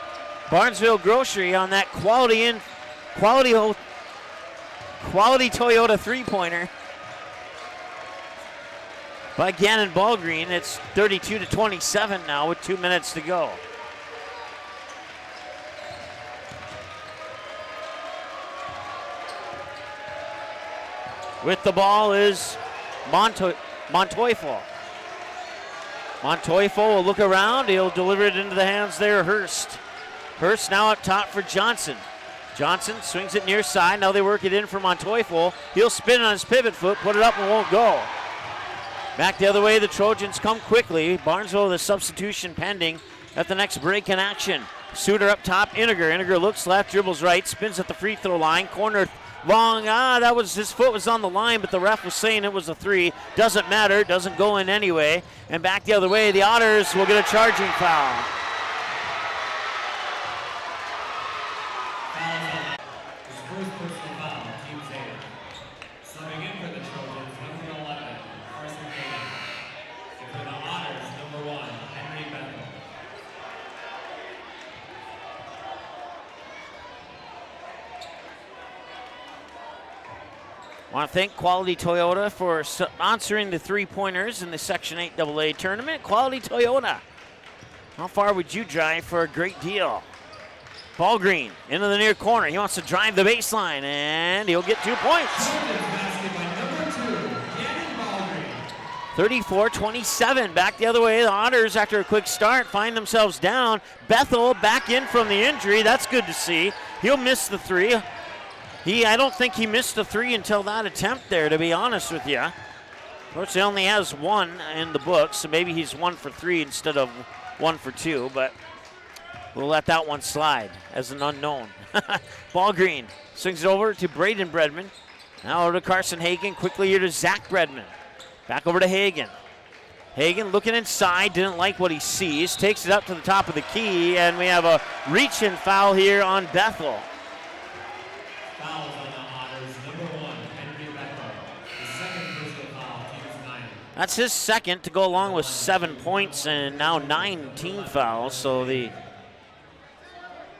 Barnesville Grocery, on that quality Toyota three-pointer. by Gannon Ballgreen. It's 32-27 now with 2 minutes to go. With the ball is Montoyful. Montoyful will look around. He'll deliver it into the hands there of Hurst. Hurst now up top for Johnson. Johnson swings it near side. Now they work it in for Montoyful. He'll spin on his pivot foot, put it up and won't go. Back the other way, the Trojans come quickly. Barnesville, the substitution pending at the next break in action. Suter up top, Iniger. Iniger looks left, dribbles right, spins at the free throw line. Corner long, that was, his foot was on the line, but the ref was saying it was a three. Doesn't matter, doesn't go in anyway. And back the other way, the Otters will get a charging foul. I want to thank Quality Toyota for sponsoring the three-pointers in the Section 8 AA tournament. Quality Toyota. How far would you drive for a great deal? Ballgreen into the near corner. He wants to drive the baseline, and he'll get 2 points. 34-27. Back the other way. The Otters, after a quick start, find themselves down. Bethel back in from the injury. That's good to see. He'll miss the three. I don't think he missed a three until that attempt there, to be honest with you. Of course, he only has one in the books, so maybe he's 1 for 3 instead of 1 for 2, but we'll let that one slide as an unknown. Ballgreen swings it over to Braden Bredman. Now over to Carson Hagen, quickly here to Zach Bredman. Back over to Hagen. Hagen looking inside, didn't like what he sees, takes it up to the top of the key, and we have a reach-in foul here on Bethel. Fouls on the Otters. Number 1, Henry Bethel. His second personal foul, team's 9. That's his second to go along with 7 points and now 9 team fouls. So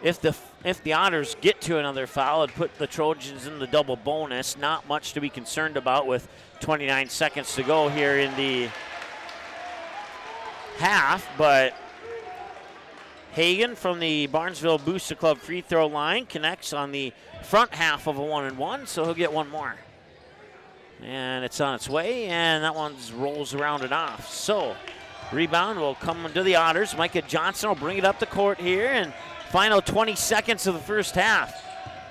if the Otters get to another foul, it'd put the Trojans in the double bonus. Not much to be concerned about with 29 seconds to go here in the half, but Hagen from the Barnesville Booster Club free throw line connects on the front half of a 1-and-1, so he'll get one more. And it's on its way, and that one rolls around and off. So, rebound will come to the Otters. Micah Johnson will bring it up the court here, and final 20 seconds of the first half.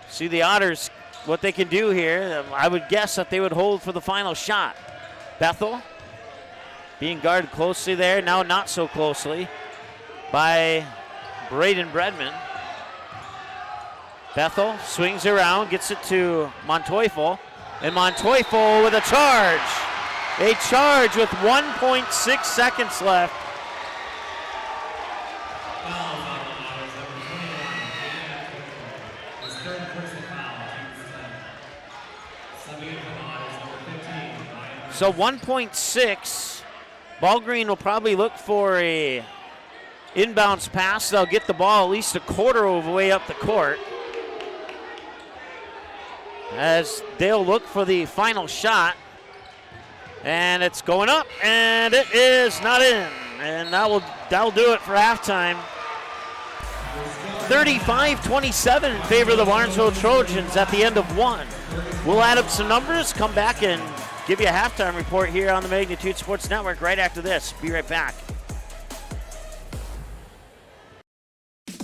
See the Otters, what they can do here. I would guess that they would hold for the final shot. Bethel being guarded closely there, now not so closely by Braden Bredman. Bethel swings around, gets it to Montoyful, and Montoyful with a charge. A charge with 1.6 seconds left. So 1.6. Ballgreen will probably look for a inbounds pass. They'll get the ball at least a quarter of the way up the court, as they'll look for the final shot. And it's going up, and it is not in. And that'll do it for halftime. 35-27 in favor of the Barnesville Trojans at the end of one. We'll add up some numbers, come back and give you a halftime report here on the Magnitude Sports Network right after this. Be right back.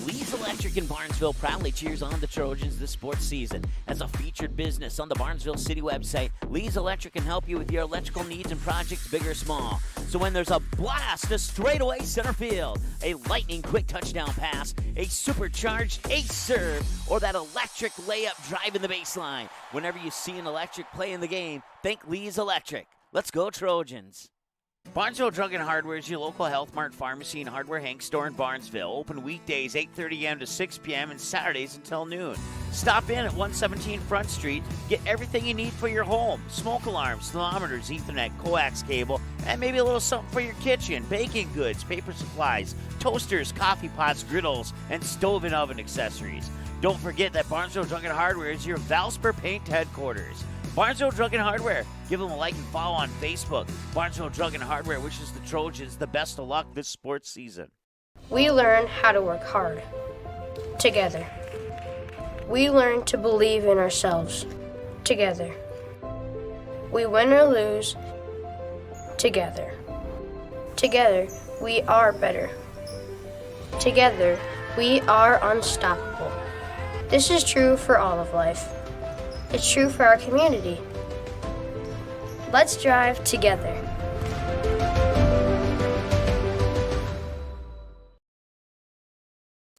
Lee's Electric in Barnesville proudly cheers on the Trojans this sports season. As a featured business on the Barnesville City website, Lee's Electric can help you with your electrical needs and projects big or small. So when there's a blast to straightaway center field, a lightning quick touchdown pass, a supercharged ace serve, or that electric layup drive in the baseline, whenever you see an electric play in the game, think Lee's Electric. Let's go Trojans. Barnesville Drug and Hardware is your local Health Mart pharmacy and hardware Hank store in Barnesville. Open weekdays 8:30 a.m. to 6 p.m. and Saturdays until noon. Stop in at 117 Front Street. Get everything you need for your home. Smoke alarms, thermometers, Ethernet, coax cable, and maybe a little something for your kitchen. Baking goods, paper supplies, toasters, coffee pots, griddles, and stove and oven accessories. Don't forget that Barnesville Drug and Hardware is your Valspar Paint headquarters. Barnesville Drug and Hardware, Give them a like and follow on Facebook. Barnesville Drug and Hardware wishes the Trojans the best of luck this sports season. We learn how to work hard together. We learn to believe in ourselves together. We win or lose together. Together, we are better. Together, we are unstoppable. This is true for all of life. It's true for our community. Let's drive together.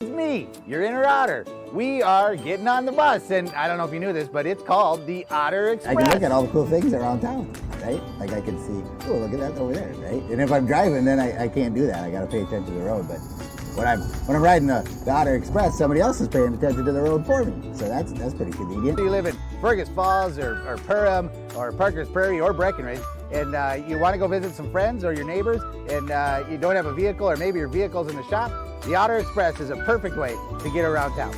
It's me, your inner otter. We are getting on the bus, and I don't know if you knew this, but it's called the Otter Express. I can look at all the cool things around town, right? Like I can see, oh, look at that over there, right? And if I'm driving, then I can't do that. I got to pay attention to the road. But when I'm riding the Otter Express, somebody else is paying attention to the road for me. So that's pretty convenient. You live in Fergus Falls or Perham or Parker's Prairie or Breckenridge, and you want to go visit some friends or your neighbors, and you don't have a vehicle, or maybe your vehicle's in the shop, the Otter Express is a perfect way to get around town.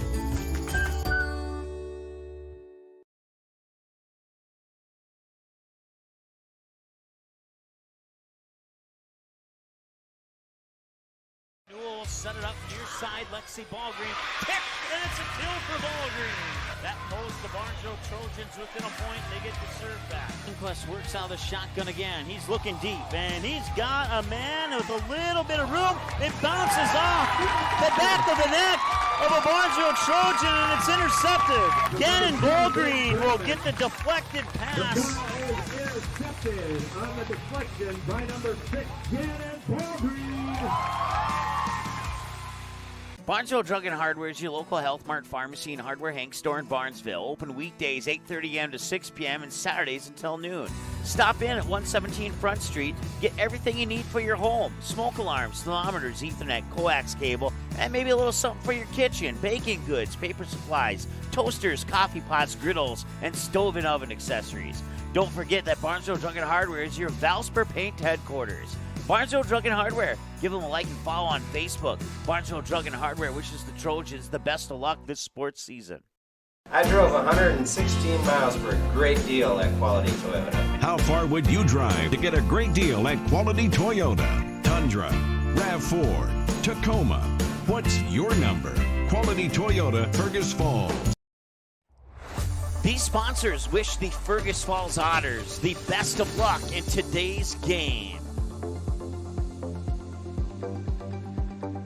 Newell will set it up near side. Lexi Ballgreen kick, and it's a kill for Ballgreen. That pulls the Barnesville Trojans within a point. They get the serve back. Inquest works out the shotgun again. He's looking deep, and he's got a man with a little bit of room. It bounces off the back of the neck of a Barnesville Trojan, and it's intercepted. Gannon Ballgreen will get the deflected pass. The ball is intercepted on the deflection by number 6, Gannon Ballgreen. Barnesville Drug and Hardware is your local Health Mart pharmacy and hardware Hank store in Barnesville. Open weekdays 8:30 a.m. to 6 p.m. and Saturdays until noon. Stop in at 117 Front Street. Get everything you need for your home. Smoke alarms, thermometers, Ethernet, coax cable, and maybe a little something for your kitchen. Baking goods, paper supplies, toasters, coffee pots, griddles, and stove and oven accessories. Don't forget that Barnesville Drug and Hardware is your Valspar Paint headquarters. Barnesville Drug and Hardware. Give them a like and follow on Facebook. Barnesville Drug and Hardware wishes the Trojans the best of luck this sports season. I drove 116 miles for a great deal at Quality Toyota. How far would you drive to get a great deal at Quality Toyota? Tundra, RAV4, Tacoma. What's your number? Quality Toyota, Fergus Falls. These sponsors wish the Fergus Falls Otters the best of luck in today's game.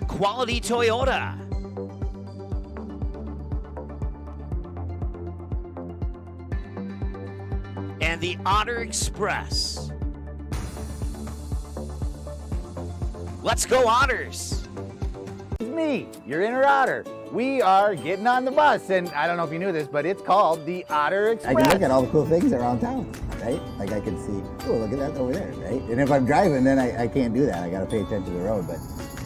Quality Toyota. And the Otter Express. Let's go, Otters. It's me, your inner otter. We are getting on the bus, and I don't know if you knew this, but it's called the Otter Express. I can look at all the cool things around town, right? Like I can see, oh, look at that over there, right? And if I'm driving, then I can't do that. I got to pay attention to the road. But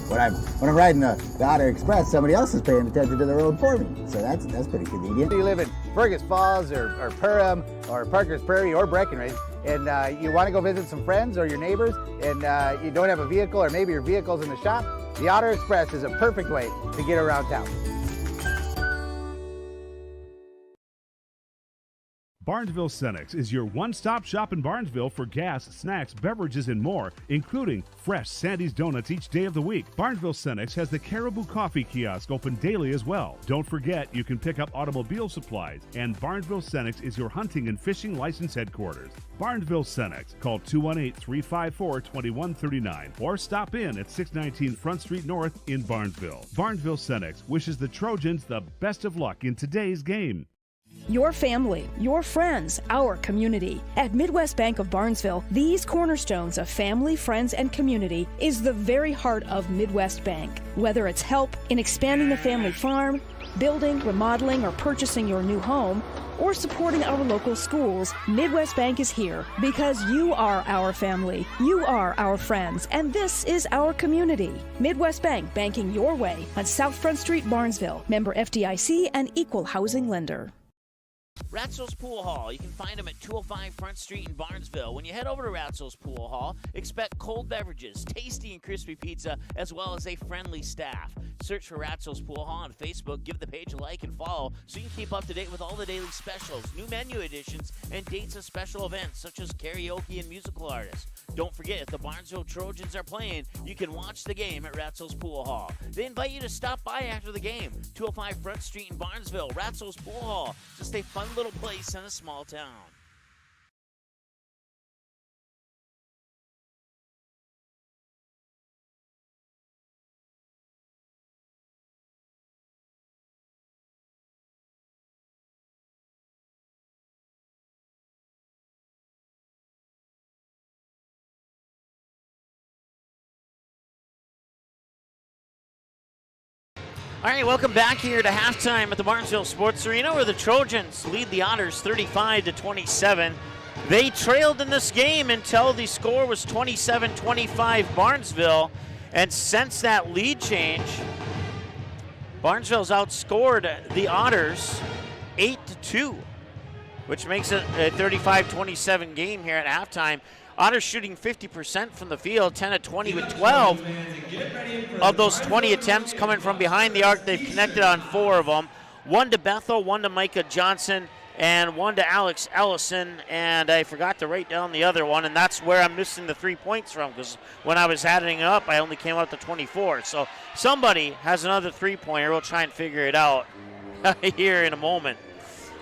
when I'm riding the Otter Express, somebody else is paying attention to the road for me. So that's pretty convenient. You live in Fergus Falls or Perham or Parker's Prairie or Breckenridge, and you want to go visit some friends or your neighbors, and you don't have a vehicle, or maybe your vehicle's in the shop, the Otter Express is a perfect way to get around town. Barnesville Cenex is your one-stop shop in Barnesville for gas, snacks, beverages, and more, including fresh Sandy's Donuts each day of the week. Barnesville Cenex has the Caribou Coffee Kiosk open daily as well. Don't forget, you can pick up automobile supplies, and Barnesville Cenex is your hunting and fishing license headquarters. Barnesville Cenex. Call 218-354-2139 or stop in at 619 Front Street North in Barnesville. Barnesville Cenex wishes the Trojans the best of luck in today's game. Your family, your friends, our community. At Midwest Bank of Barnesville, these cornerstones of family, friends, and community is the very heart of Midwest Bank. Whether it's help in expanding the family farm, building, remodeling, or purchasing your new home, or supporting our local schools, Midwest Bank is here because you are our family, you are our friends, and this is our community. Midwest Bank, banking your way on South Front Street, Barnesville. Member FDIC and equal housing lender. Ratzo's Pool Hall. You can find them at 205 Front Street in Barnesville. When you head over to Ratzo's Pool Hall, expect cold beverages, tasty and crispy pizza, as well as a friendly staff. Search for Ratzo's Pool Hall on Facebook. Give the page a like and follow so you can keep up to date with all the daily specials, new menu additions, and dates of special events such as karaoke and musical artists. Don't forget, if the Barnesville Trojans are playing, you can watch the game at Ratzo's Pool Hall. They invite you to stop by after the game. 205 Front Street in Barnesville, Ratzo's Pool Hall. Just a fun little place in a small town. All right, welcome back here to halftime at the Barnesville Sports Arena, where the Trojans lead the Otters 35-27. They trailed in this game until the score was 27-25 Barnesville, and since that lead change, Barnesville's outscored the Otters 8-2, which makes it a 35-27 game here at halftime. Otters shooting 50% from the field, 10 of 20 with 12. Of those 20 attempts coming from behind the arc, they've connected on 4 of them. 1 to Bethel, 1 to Micah Johnson, and 1 to Alex Ellison. And I forgot to write down the other one, and that's where I'm missing the 3 points from, because when I was adding it up, I only came up to 24. So somebody has another 3-pointer. We'll try and figure it out here in a moment.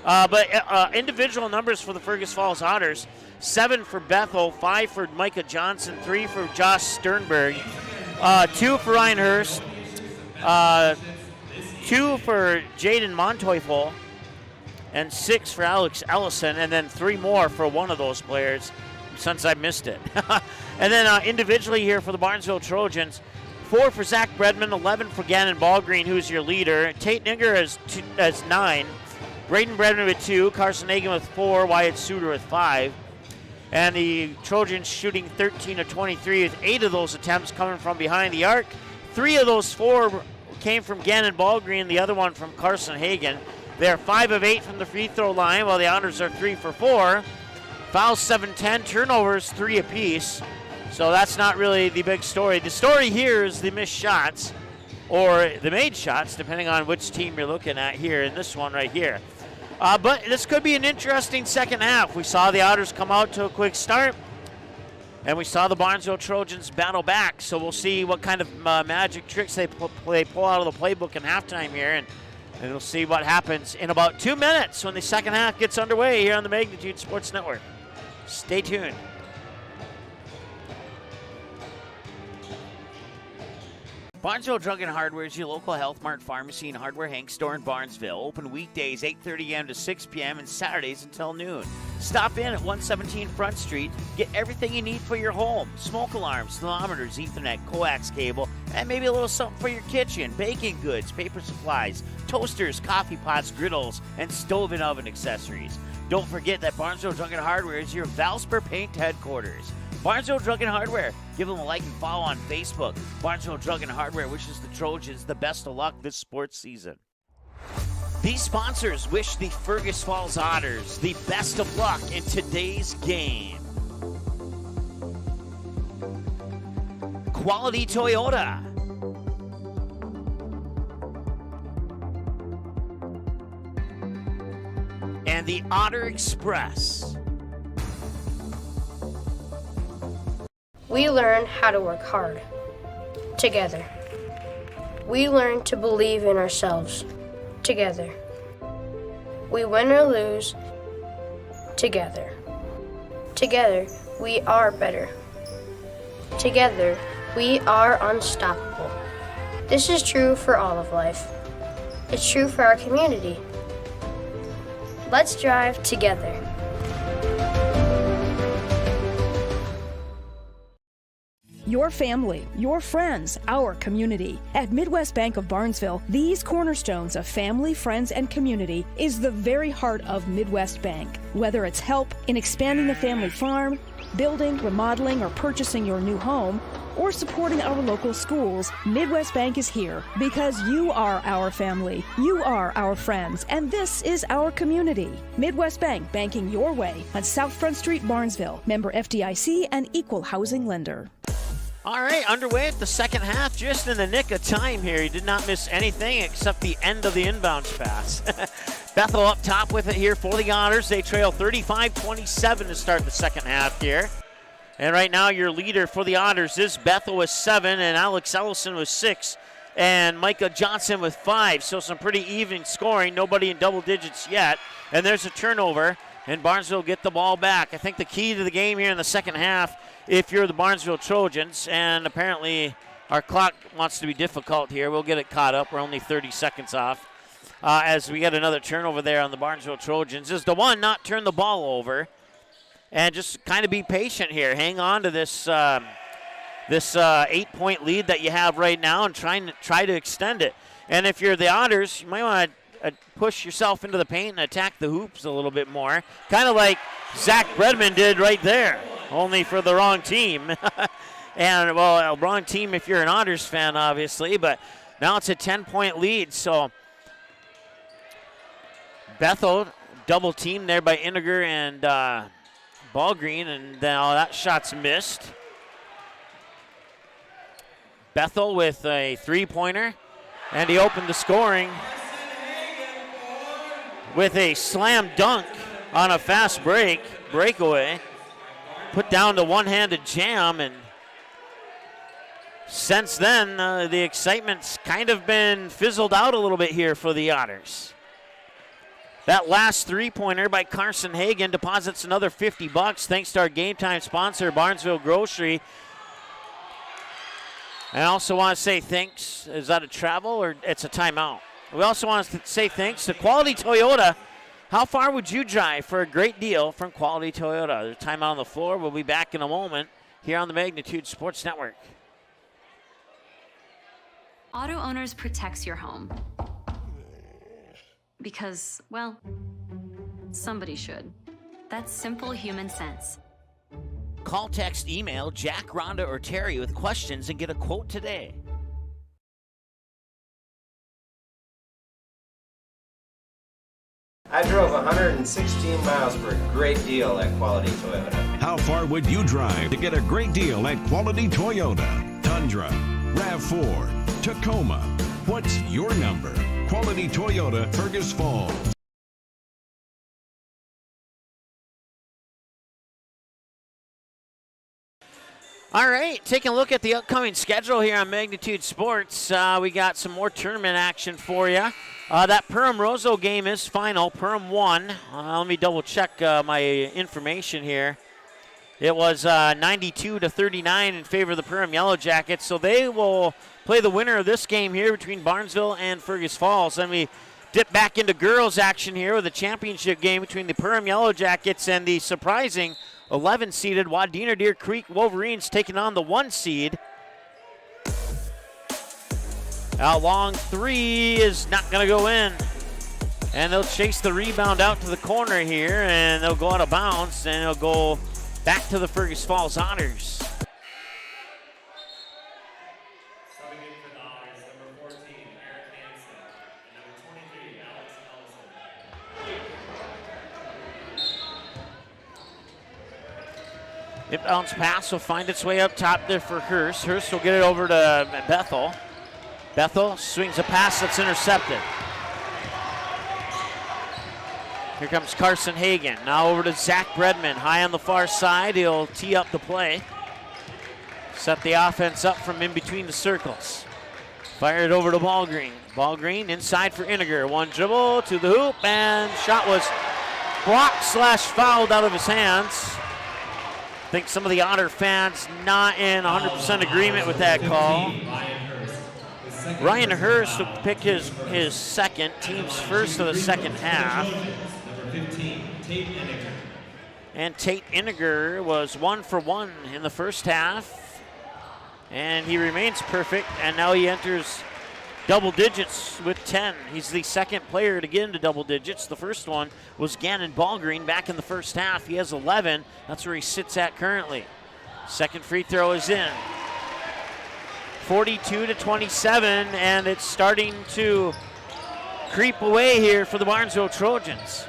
But individual numbers for the Fergus Falls Otters: 7 for Bethel, 5 for Micah Johnson, 3 for Josh Sternberg, 2 for Ryan Hurst, 2 for Jaden Monteufel, and 6 for Alex Ellison, and then 3 more for one of those players since I missed it. And then individually here for the Barnesville Trojans: 4 for Zach Bredman, 11 for Gannon Ballgreen, who's your leader. Tate Ninger has 9. Braden Bredman with 2, Carson Hagan with 4, Wyatt Suter with 5. And the Trojans shooting 13 of 23 with 8 of those attempts coming from behind the arc. 3 of those 4 came from Gannon Ballgreen, the other one from Carson Hagan. They're 5 of 8 from the free throw line, while the Otters are 3 for 4. Fouls 7-10, turnovers 3 apiece. So that's not really the big story. The story here is the missed shots, or the made shots, depending on which team you're looking at here in this one right here. But this could be an interesting second half. We saw the Otters come out to a quick start, and we saw the Barnesville Trojans battle back. So we'll see what kind of magic tricks they pull out of the playbook in halftime here, and we'll see what happens in about 2 minutes when the second half gets underway here on the Magnitude Sports Network. Stay tuned. Barnesville Drug and Hardware is your local Health Mart Pharmacy and Hardware Hank store in Barnesville. Open weekdays 8:30 a.m. to 6 p.m. and Saturdays until noon. Stop in at 117 Front Street. Get everything you need for your home: smoke alarms, thermometers, Ethernet, coax cable, and maybe a little something for your kitchen: baking goods, paper supplies, toasters, coffee pots, griddles, and stove and oven accessories. Don't forget that Barnesville Drug and Hardware is your Valspar Paint headquarters. Barnesville Drug and Hardware. Give them a like and follow on Facebook. Barnesville Drug and Hardware wishes the Trojans the best of luck this sports season. These sponsors wish the Fergus Falls Otters the best of luck in today's game. Quality Toyota. And the Otter Express. We learn how to work hard together. We learn to believe in ourselves together. We win or lose together. Together, we are better. Together, we are unstoppable. This is true for all of life. It's true for our community. Let's drive together. Your family, your friends, our community. At Midwest Bank of Barnesville, these cornerstones of family, friends, and community is the very heart of Midwest Bank. Whether it's help in expanding the family farm, building, remodeling, or purchasing your new home, or supporting our local schools, Midwest Bank is here because you are our family, you are our friends, and this is our community. Midwest Bank, banking your way on South Front Street, Barnesville. Member FDIC and equal housing lender. All right, underway at the second half, just in the nick of time here. He did not miss anything except the end of the inbounds pass. Bethel up top with it here for the Otters. They trail 35-27 to start the second half here. And right now your leader for the Otters is Bethel with 7, and Alex Ellison with 6, and Micah Johnson with 5. So some pretty even scoring, nobody in double digits yet. And there's a turnover, and Barnesville get the ball back. I think the key to the game here in the second half, if you're the Barnesville Trojans, and apparently our clock wants to be difficult here. We'll get it caught up. We're only 30 seconds off. As we get another turnover there on the Barnesville Trojans, is the one not turn the ball over. And just kind of be patient here. Hang on to this 8-point lead that you have right now and try to extend it. And if you're the Otters, you might want to push yourself into the paint and attack the hoops a little bit more. Kind of like Zach Bredman did right there, only for the wrong team. And, well, wrong team if you're an Otters fan, obviously. But now it's a 10-point lead. So Bethel double teamed there by Iniger and Ballgreen, and now that shot's missed. Bethel with a three-pointer, and he opened the scoring with a slam dunk on a fast breakaway. Put down the one-handed jam, and since then, the excitement's kind of been fizzled out a little bit here for the Otters. That last three-pointer by Carson Hagan deposits another $50 thanks to our game time sponsor, Barnesville Grocery. I also want to say thanks. Is that a travel or it's a timeout? We also want to say thanks to Quality Toyota. How far would you drive for a great deal from Quality Toyota? There's timeout on the floor. We'll be back in a moment here on the Magnitude Sports Network. Auto Owners protects your home. Because, well, somebody should. That's simple human sense. Call, text, email Jack, Rhonda, or Terry with questions and get a quote today. I drove 116 miles for a great deal at Quality Toyota. How far would you drive to get a great deal at Quality Toyota? Tundra, RAV4, Tacoma. What's your number? Quality Toyota, Fergus Falls. All right, taking a look at the upcoming schedule here on Magnitude Sports. We got some more tournament action for you. That Perham-Roseau game is final. Perham won. Let me double check my information here. It was 92-39 in favor of the Perham Yellow Jackets. So they will play the winner of this game here between Barnesville and Fergus Falls. Then we dip back into girls action here with a championship game between the Perham Yellow Jackets and the surprising 11-seeded Wadena Deer Creek Wolverines taking on the 1-seed. Out long three is not going to go in. And they'll chase the rebound out to the corner here, and they'll go out of bounds, and it'll go back to the Fergus Falls Otters. Subbing in for the Otters, number 14, Eric Hansen, and number 23, Alex Ellison. Inbounds pass will find its way up top there for Hurst. Hurst will get it over to Bethel. Bethel swings a pass that's intercepted. Here comes Carson Hagan. Now over to Zach Bredman. High on the far side. He'll tee up the play. Set the offense up from in between the circles. Fire it over to Ballgreen. Ballgreen inside for Iniger. One dribble to the hoop, and shot was blocked/fouled out of his hands. I think some of the Otter fans not in 100% agreement with that call. Ryan Hurst will pick his second, team's first of the second half. And Tate Iniger was 1 for 1 in the first half. And he remains perfect, and now he enters double digits with 10. He's the second player to get into double digits. The first one was Gannon Ballgreen back in the first half. He has 11. That's where he sits at currently. Second free throw is in. 42-27, and it's starting to creep away here for the Barnesville Trojans.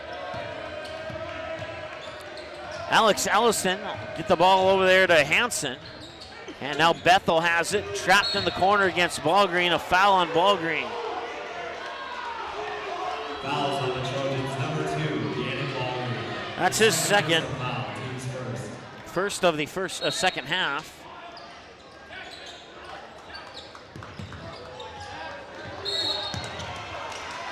Alex Ellison get the ball over there to Hansen. And now Bethel has it, trapped in the corner against Ballgreen. A foul on Ballgreen. Fouls on the Trojans, number 2, Gannon Ballgreen. That's his second. Foul, team's First of the second half.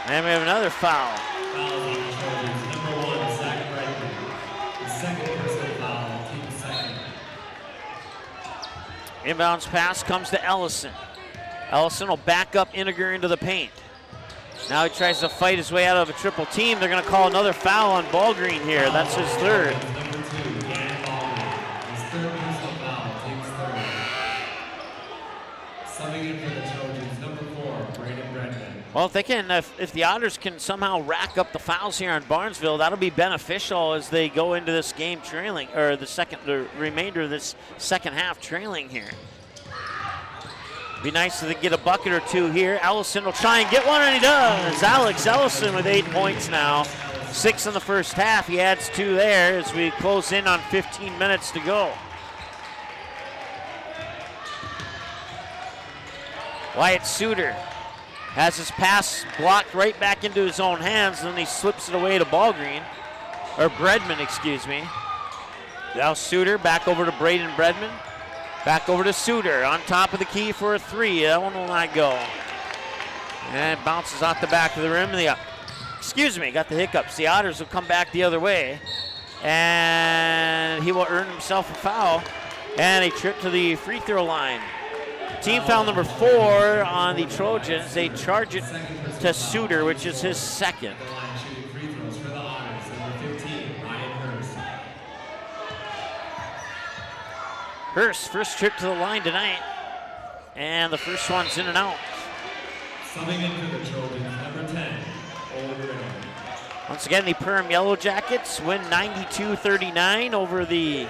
And we have another foul. Fouls on the Trojans, number 1, Zach Bredman. The second personal foul, team's second. Inbounds pass comes to Ellison. Ellison will back up Iniger into the paint. Now he tries to fight his way out of a triple team. They're going to call another foul on Ballgreen here. That's his third. Number 2, Gannon Ballgreen. His third personal foul, team's third. Subbing in for the Trojans, number 4, Brandon Bredman. Well, if they can, if the Otters can somehow rack up the fouls here on Barnesville, that'll be beneficial as they go into this game trailing, or the remainder of this second half trailing here. Be nice if they get a bucket or two here. Ellison will try and get one, and he does. Alex Ellison with 8 points now. 6 in the first half. He adds 2 there as we close in on 15 minutes to go. Wyatt Suter has his pass blocked right back into his own hands, and then he slips it away to Ballgreen, or Bredman, excuse me. Now Suter back over to Braden Bredman. Back over to Suter on top of the key for a 3. That one will not go. And it bounces off the back of the rim. Got the hiccups. The Otters will come back the other way, and he will earn himself a foul and a trip to the free throw line. Team foul number 4 on the Trojans. They charge it to Suter, which is his second. Hurst, first trip to the line tonight. And the first one's in and out. Subbing in for the Trojans, number 10, Old Riddle. Once again, the Perham Yellow Jackets win 92-39 over the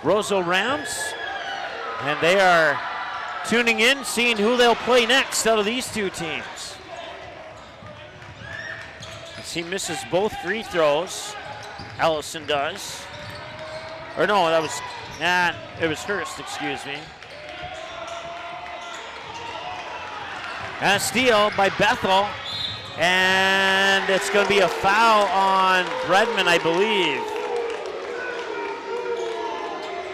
Roseau Rams. And they are tuning in, seeing who they'll play next out of these two teams. As he misses both free throws, Ellison does. Or no, it was Hurst, excuse me. And a steal by Bethel. And it's going to be a foul on Bredman, I believe.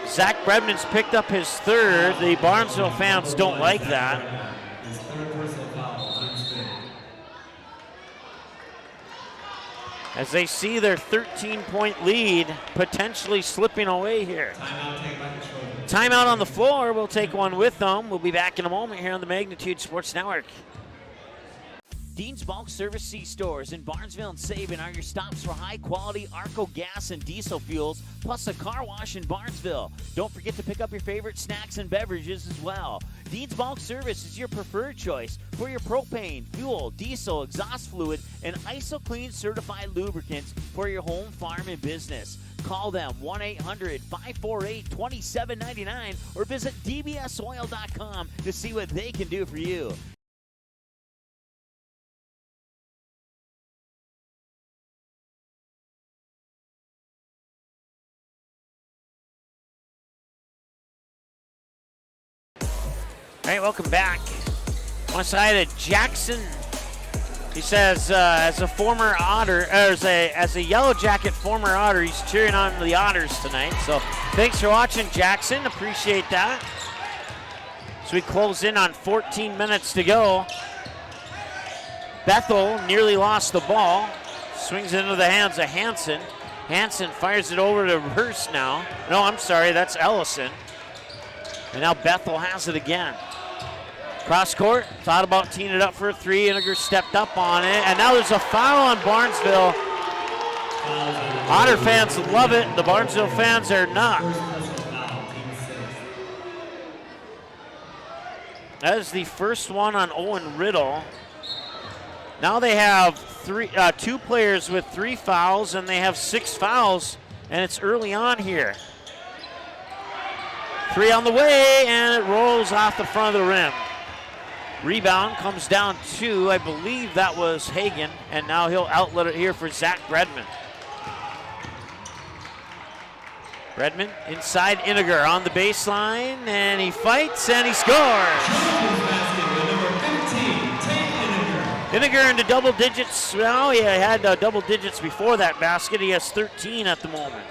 Zach Bredman's picked up his third. The Barnesville fans don't like that. His third personal foul, team's fifth. As they see their 13-point lead potentially slipping away here. Timeout taken by the Trojans. Timeout on the floor. We'll take one with them. We'll be back in a moment here on the Magnitude Sports Network. Dean's Bulk Service C-Stores in Barnesville and Sabin are your stops for high-quality Arco gas and diesel fuels, plus a car wash in Barnesville. Don't forget to pick up your favorite snacks and beverages as well. Dean's Bulk Service is your preferred choice for your propane, fuel, diesel, exhaust fluid, and IsoClean certified lubricants for your home, farm, and business. Call them 1-800-548-2799 or visit dbsoil.com to see what they can do for you. All right, welcome back. One side of Jackson. He says, as a former Otter, as a Yellow Jacket former Otter, he's cheering on the Otters tonight. So thanks for watching, Jackson. Appreciate that. So we close in on 14 minutes to go. Bethel nearly lost the ball. Swings it into the hands of Hansen. Hansen fires it over to Hurst now. No, I'm sorry, that's Ellison. And now Bethel has it again. Cross court, thought about teeing it up for a 3. Iniger stepped up on it, and now there's a foul on Barnesville. Otter fans love it. The Barnesville fans are not. That is the first one on Owen Riddle. Now they have two players with 3 fouls, and they have 6 fouls, and it's early on here. 3 on the way, and it rolls off the front of the rim. Rebound comes down to, I believe that was Hagan, and now he'll outlet it here for Zach Bredman. Bredman inside Iniger on the baseline, and he fights and he scores. Iniger into double digits. Well, he had double digits before that basket. He has 13 at the moment.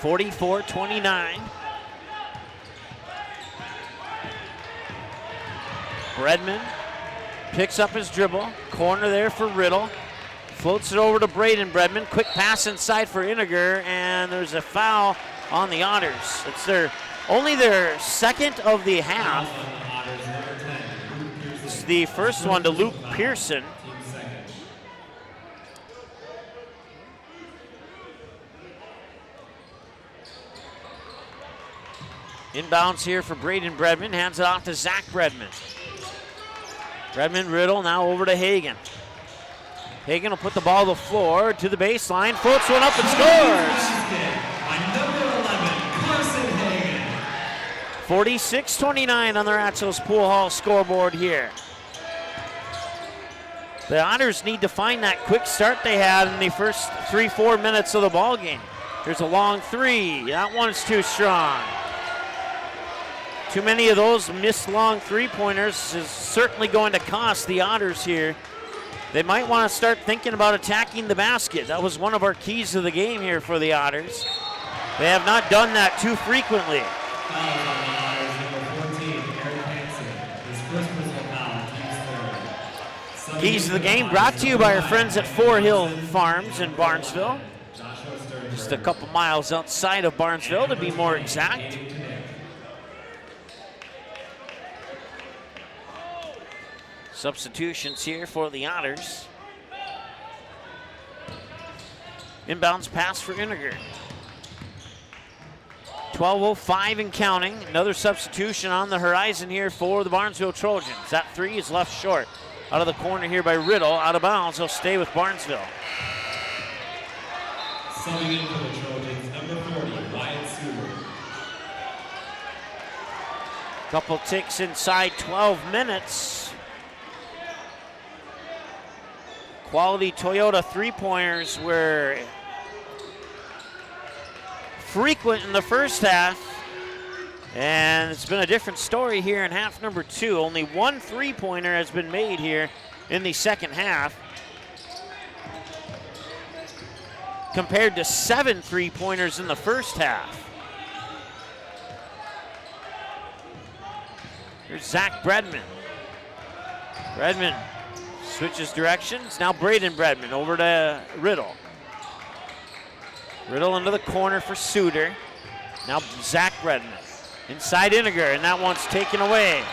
(44-29). Bredman picks up his dribble. Corner there for Riddle. Floats it over to Braden Bredman. Quick pass inside for Iniger, and there's a foul on the Otters. It's only their second of the half. It's the first one to Luke Pearson. Inbounds here for Braden Bredman. Hands it off to Zach Bredman. Bredman, Riddle, now over to Hagan. Hagan will put the ball on the floor to the baseline, floats one up and scores. 46-29 on the Ratchels Pool Hall scoreboard here. The Otters need to find that quick start they had in the first 3-4 minutes of the ball game. There's a long 3. That one's too strong. Too many of those missed long 3-pointers is certainly going to cost the Otters here. They might want to start thinking about attacking the basket. That was one of our keys to the game here for the Otters. They have not done that too frequently. Keys to the game brought to you by our friends at Four Hill Farms in Barnesville. Just a couple miles outside of Barnesville to be more exact. Substitutions here for the Otters. Inbounds pass for Iniger. 12:05 and counting. Another substitution on the horizon here for the Barnesville Trojans. That 3 is left short. Out of the corner here by Riddle. Out of bounds. He'll stay with Barnesville. Subbing in for the Trojans, number 40, Wyatt Stewart. Couple ticks inside 12 minutes. Quality Toyota 3-pointers were frequent in the first half, and it's been a different story here in half number 2. Only 1 3-pointer has been made here in the second half, compared to 7 3-pointers in the first half. Here's Zach Bredman. Bredman switches directions. Now Braden Bredman over to Riddle. Riddle into the corner for Suter. Now Zach Bredman. Inside Iniger, and that one's taken away.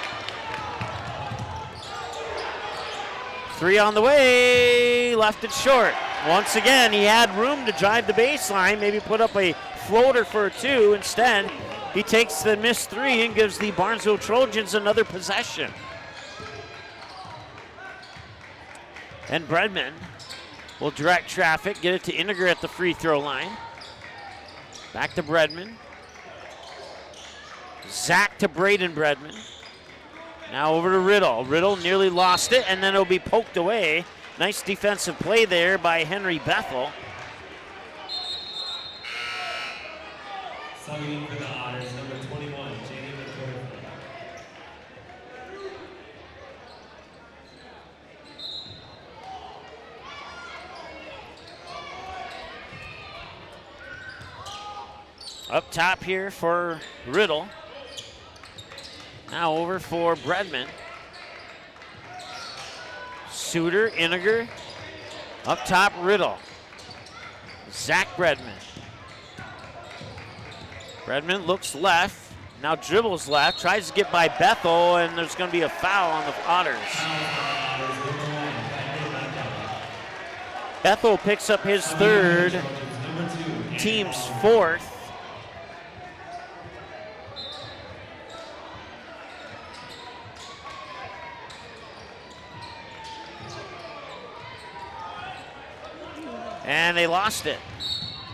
3 on the way, left it short. Once again, he had room to drive the baseline, maybe put up a floater for a 2. Instead, he takes the missed 3 and gives the Barnesville Trojans another possession. And Bredman will direct traffic, get it to Iniger at the free throw line. Back to Bredman. Zach to Braden Bredman. Now over to Riddle. Riddle nearly lost it, and then it'll be poked away. Nice defensive play there by Henry Bethel. Subbing in for the Otters, number 21, Jamie McCoy. Up top here for Riddle. Now over for Bredman. Suter, Iniger. Up top, Riddle. Zach Bredman. Bredman looks left. Now dribbles left. Tries to get by Bethel, and there's going to be a foul on the Otters. Bethel picks up his third, team's fourth. And they lost it.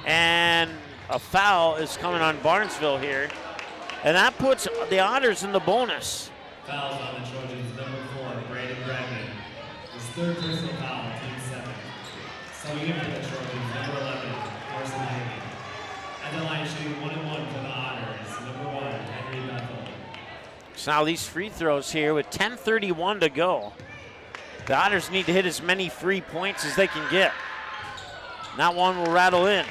And a foul is coming on Barnesville here. And that puts the Otters in the bonus. Fouls on the Trojans, number 4, Brandon Bradman. His third personal foul, team 7. Subbing in for the Trojans, number 11, Carson Hagan. At the line shooting 1-1 for the Otters, number 1, Henry Bethel. So now these free throws here with 10:31 to go. The Otters need to hit as many free points as they can get. That one will rattle in.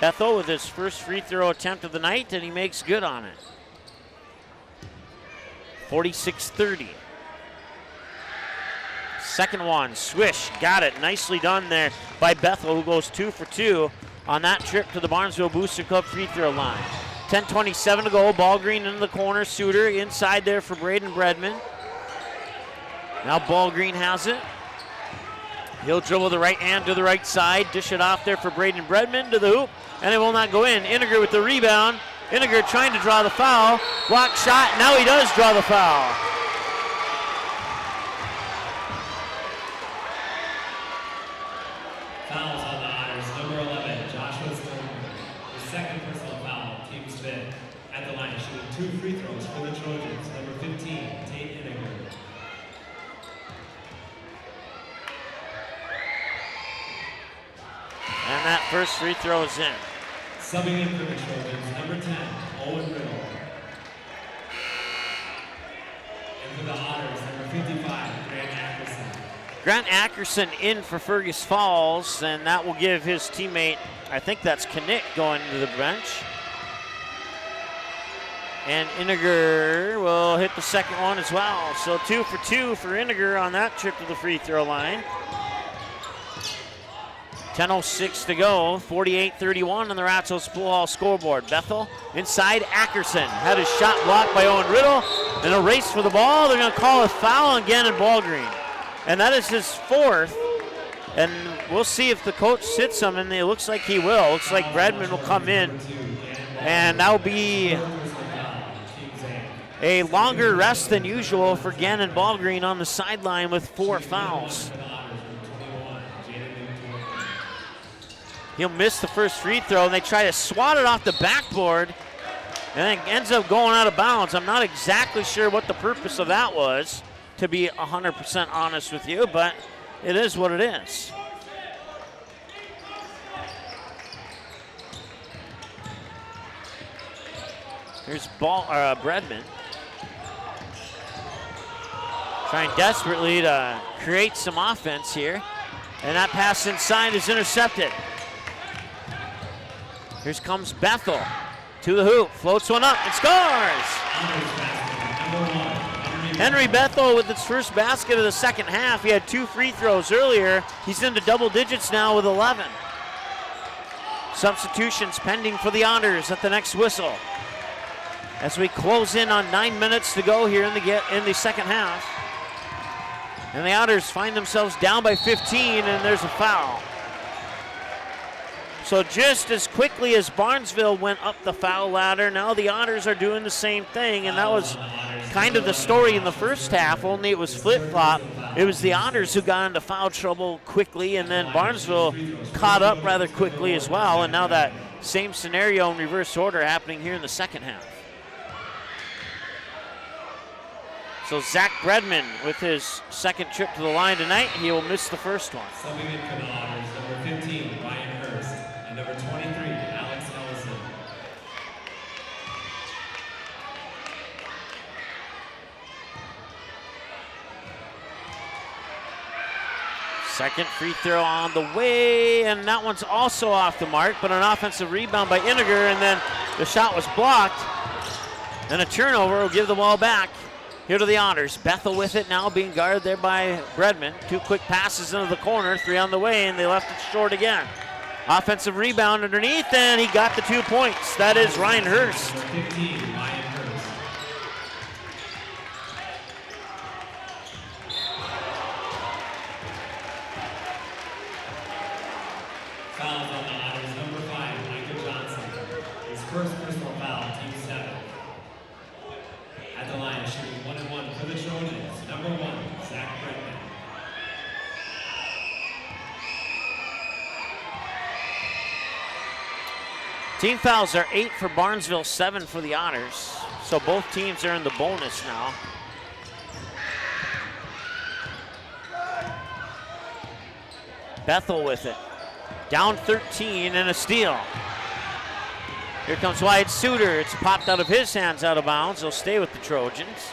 Bethel with his first free throw attempt of the night, and he makes good on it. 46-30. Second one, swish, got it. Nicely done there by Bethel, who goes 2 for 2 on that trip to the Barnesville Booster Club free throw line. 10:27 to go, ball green into the corner. Suter inside there for Braden Bredman. Now ball green has it. He'll dribble the right hand to the right side, dish it off there for Braden Bredman to the hoop, and it will not go in. Iniger with the rebound. Iniger trying to draw the foul. Block shot, now he does draw the foul. Fouls on the Otters, number 11, Joshua Stone. His second personal foul, team's 5th. At the line, shooting 2 free throws for the Trojans, number 15, Tate Iniger. And that first free throw is in. Subbing in for the Trojans, number 10, Owen Riddle. And for the Otters, number 55, Grant Ackerson. Grant Ackerson in for Fergus Falls, and that will give his teammate, I think that's Knick, going to the bench. And Iniger will hit the second one as well. So 2 for 2 for Iniger on that trip to the free throw line. 10:06 to go, 48-31 on the Ratsos Pool Hall scoreboard. Bethel inside, Ackerson had his shot blocked by Owen Riddle. In a race for the ball, they're going to call a foul again in ball green. And that is his 4th. And we'll see if the coach sits him, and it looks like he will. Looks like Bradman will come in. And that'll be a longer rest than usual for Gannon Ballgreen on the sideline with 4 fouls. He'll miss the first free throw, and they try to swat it off the backboard, and it ends up going out of bounds. I'm not exactly sure what the purpose of that was, to be 100% honest with you, but it is what it is. Here's Bredman. Trying desperately to create some offense here, and that pass inside is intercepted. Here comes Bethel to the hoop, floats one up and scores! Henry Bethel with his first basket of the second half. He had 2 free throws earlier. He's into double digits now with 11. Substitutions pending for the Otters at the next whistle. As we close in on 9 minutes to go here in the second half. And the Otters find themselves down by 15, and there's a foul. So just as quickly as Barnesville went up the foul ladder, now the Otters are doing the same thing, and that was kind of the story in the first half, only it was flip-flop. It was the Otters who got into foul trouble quickly, and then Barnesville caught up rather quickly as well, and now that same scenario in reverse order happening here in the second half. So Zach Bredman with his second trip to the line tonight, he will miss the first one. Subbing in for the Otters, number 15, Ryan Hurst, and number 23, Alex Ellison. Second free throw on the way, and that one's also off the mark, but an offensive rebound by Iniger, and then the shot was blocked, and a turnover will give the ball back. Here to the Otters. Bethel with it now, being guarded there by Bredman. 2 quick passes into the corner, 3 on the way, and they left it short again. Offensive rebound underneath, and he got the 2 points. That is Ryan Hurst. 15, Ryan Hurst. Team fouls are 8 for Barnesville, 7 for the Otters. So both teams are in the bonus now. Bethel with it. Down 13 and a steal. Here comes Wyatt Suter. It's popped out of his hands out of bounds. He'll stay with the Trojans.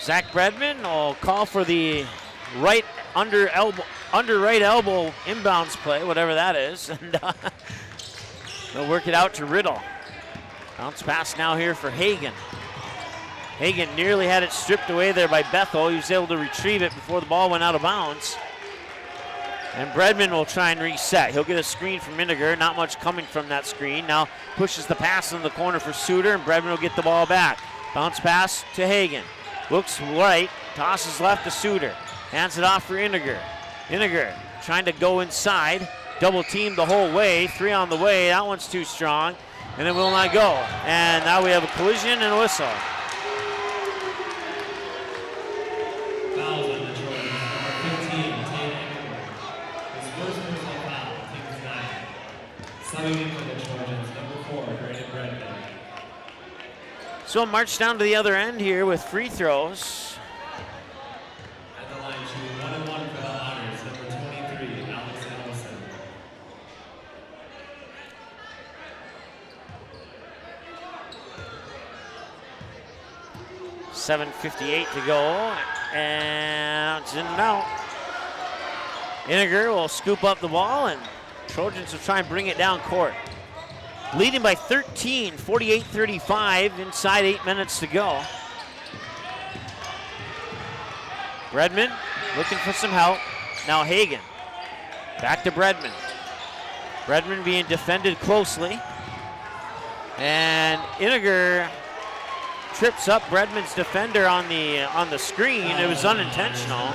Zach Bredman will call for the right under right elbow inbounds play, whatever that is, and they'll work it out to Riddle. Bounce pass now here for Hagan. Hagan nearly had it stripped away there by Bethel. He was able to retrieve it before the ball went out of bounds. And Bredman will try and reset. He'll get a screen from Iniger. Not much coming from that screen. Now pushes the pass in the corner for Suter, and Bredman will get the ball back. Bounce pass to Hagan. Looks right, tosses left to Suter. Hands it off for Iniger. Iniger trying to go inside. Double teamed the whole way. 3 on the way. That one's too strong. And it will not go. And now we have a collision and a whistle. Fouls on the Trojans. Number 15, Tate Iniger. His first personal foul, team's 9. Subbing in for the Trojans, number 4, Brandon Bredman. So march down to the other end here with free throws. At the line, shooting 1-1 for the Otters, number 23, Alex Ellison. 7:58 to go, and it's in and out. Iniger will scoop up the ball, and Trojans will try and bring it down court. Leading by 13, 48-35, inside 8 minutes to go. Bredman looking for some help. Now Hagan. Back to Bredman. Bredman being defended closely. And Iniger trips up Bredman's defender on the screen. It was unintentional.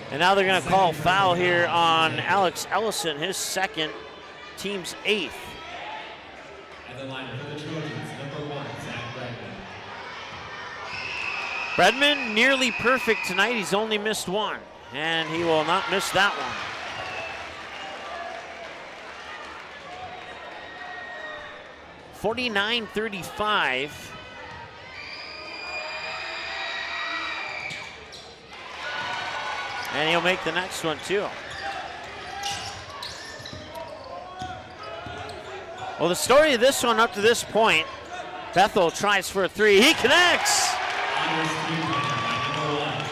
And now they're going to call foul here on Alex Ellison, his second, team's 8th. At the line for the Trojans, number 1, Zach Bredman. Bredman nearly perfect tonight. He's only missed one, and he will not miss that one. (49-35). And he'll make the next one too. Well, the story of this one up to this point, Bethel tries for a 3. He connects!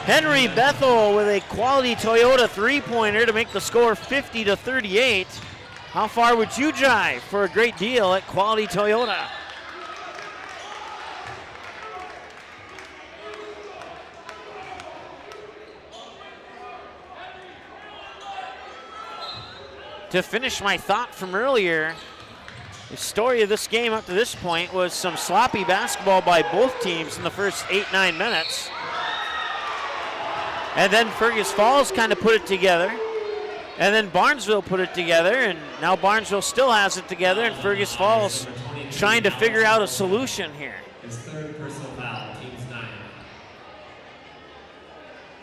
Henry Bethel with a quality Toyota 3-pointer to make the score 50-38. How far would you drive for a great deal at Quality Toyota? To finish my thought from earlier, the story of this game up to this point was some sloppy basketball by both teams in the first 8-9 minutes. And then Fergus Falls kind of put it together. And then Barnesville put it together, and now Barnesville still has it together, and Fergus Falls trying to figure out a solution here. His third personal foul, team's 9.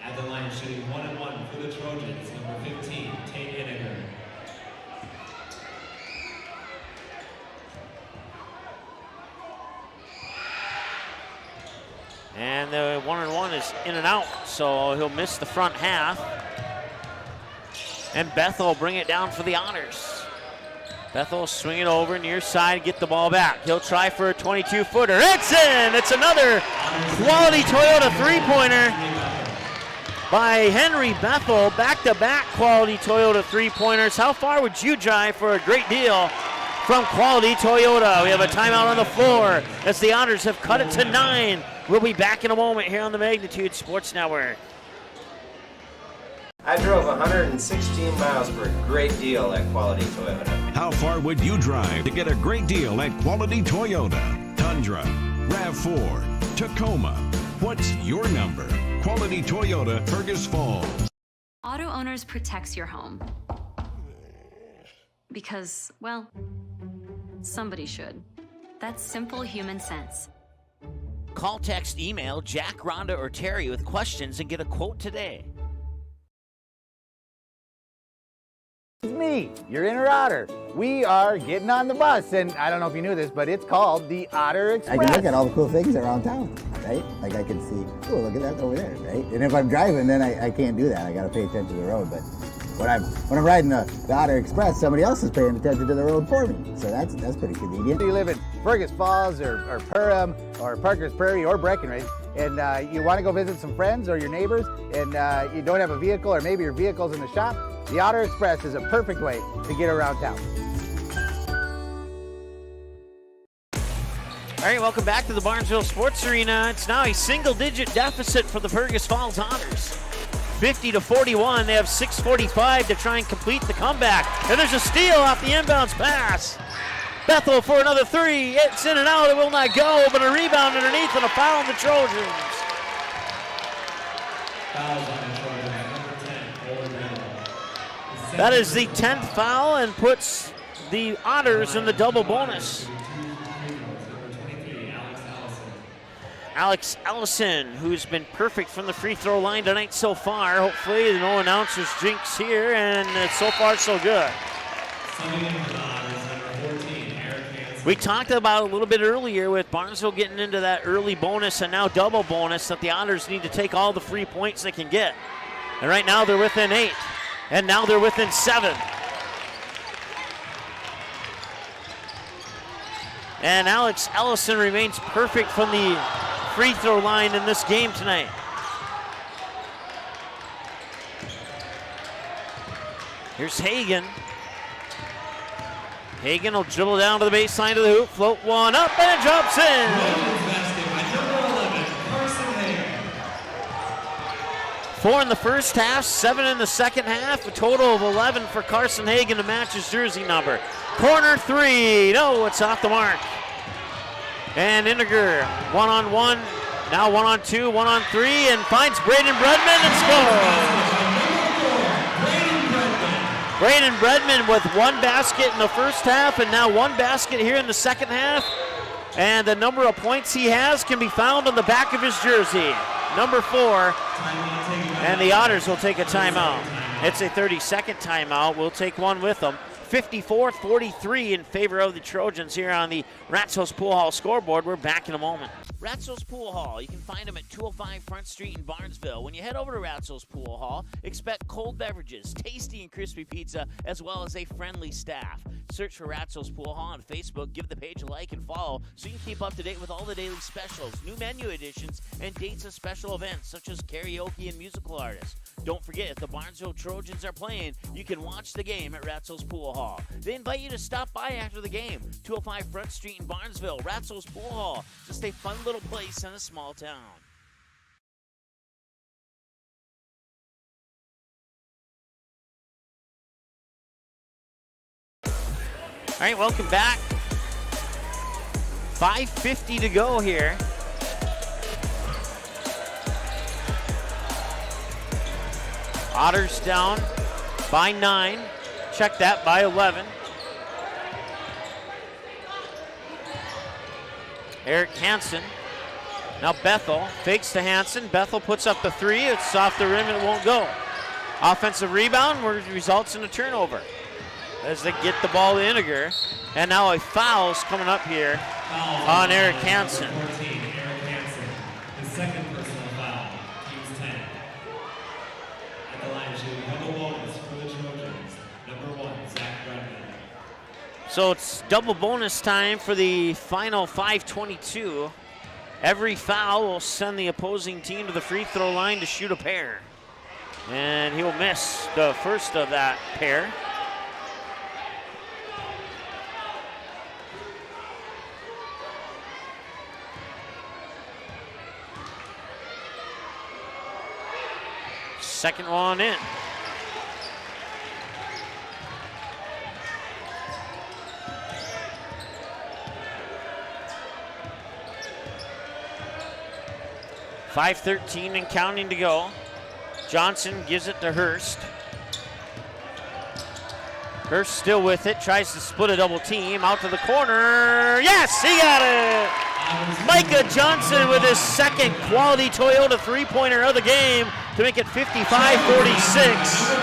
At the line, shooting 1-1 for the Trojans, number 15, Tate Iniger. And the 1-1 is in and out, so he'll miss the front half. And Bethel will bring it down for the Otters. Bethel will swing it over near side, get the ball back. He'll try for a 22-footer. It's in! It's another quality Toyota 3-pointer by Henry Bethel. Back-to-back quality Toyota 3-pointers. How far would you drive for a great deal from Quality Toyota? We have a timeout on the floor as the Otters have cut it to 9. We'll be back in a moment here on the Magnitude Sports Network. I drove 116 miles for a great deal at Quality Toyota. How far would you drive to get a great deal at Quality Toyota? Tundra, RAV4, Tacoma. What's your number? Quality Toyota, Fergus Falls. Auto Owners protects your home. Because, well, somebody should. That's simple human sense. Call, text, email Jack, Rhonda, or Terry with questions and get a quote today. It's me, your inner otter. We are getting on the bus, and I don't know if you knew this, but it's called the Otter Express. I can look at all the cool things around town, right? Like I can see, oh, look at that over there, right? And if I'm driving, then I can't do that. I got to pay attention to the road. But when I'm riding the Otter Express, somebody else is paying attention to the road for me. So that's pretty convenient. You live in Fergus Falls or Perham or Parker's Prairie or Breckenridge, and you want to go visit some friends or your neighbors, and you don't have a vehicle, or maybe your vehicle's in the shop, the Otter Express is a perfect way to get around town. All right, welcome back to the Barnesville Sports Arena. It's now a single-digit deficit for the Fergus Falls Otters. 50-41. They have 6:45 to try and complete the comeback. And there's a steal off the inbounds pass. Bethel for another three. It's in and out. It will not go, but a rebound underneath and a foul on the Trojans. That is the 10th foul and puts the Otters in the double bonus. Alex Ellison, who's been perfect from the free throw line tonight so far. Hopefully no announcers jinx here, and so far so good. We talked about a little bit earlier with Barnesville getting into that early bonus and now double bonus that the Otters need to take all the free points they can get. And right now they're within 8, and now they're within 7. And Alex Ellison remains perfect from the free throw line in this game tonight. Here's Hagan. Hagan will dribble down to the baseline of the hoop, float one up, and it drops in. Four in the first half, 7 in the second half, a total of 11 for Carson Hagan to match his jersey number. Corner three, no, it's off the mark. And Indiger, 1-on-1, now 1-on-2, 1-on-3, and finds Braden Bredman and scores. Braden Bredman with 1 basket in the first half and now 1 basket here in the second half. And the number of points he has can be found on the back of his jersey, number 4. And the Otters will take a timeout. It's a 30-second timeout. We'll take one with them. 54-43 in favor of the Trojans here on the Rats House Pool Hall scoreboard. We're back in a moment. Rats House Pool Hall. You can find them at 205 Front Street in Barnesville. When you head over to Rats House Pool Hall, expect cold beverages, tasty and crispy pizza, as well as a friendly staff. Search for Rats House Pool Hall on Facebook. Give the page a like and follow so you can keep up to date with all the daily specials, new menu additions, and dates of special events such as karaoke and musical artists. Don't forget, if the Barnesville Trojans are playing, you can watch the game at Rats House Pool Hall. They invite you to stop by after the game. 205 Front Street in Barnesville, Rats House Pool Hall. Just a fun little place in a small town. All right, welcome back. 5:50 to go here. Otters down by 9. Check that, by 11. Eric Hansen. Now Bethel fakes to Hansen. Bethel puts up the 3. It's off the rim and it won't go. Offensive rebound results in a turnover as they get the ball to Indiger. And now a foul's coming up here on Eric Hansen. 14, Eric Hansen, his second personal foul, team's 10. At the line, shooting double bonus for the Trojans. Number 1, Zach Brennan. So it's double bonus time for the final 5:22. Every foul will send the opposing team to the free throw line to shoot a pair. And he'll miss the first of that pair. Second one in. .5:13 and counting to go. Johnson gives it to Hurst. Hurst still with it, tries to split a double team, out to the corner. Yes, he got it! Micah Johnson with his second quality Toyota three-pointer of the game to make it 55-46.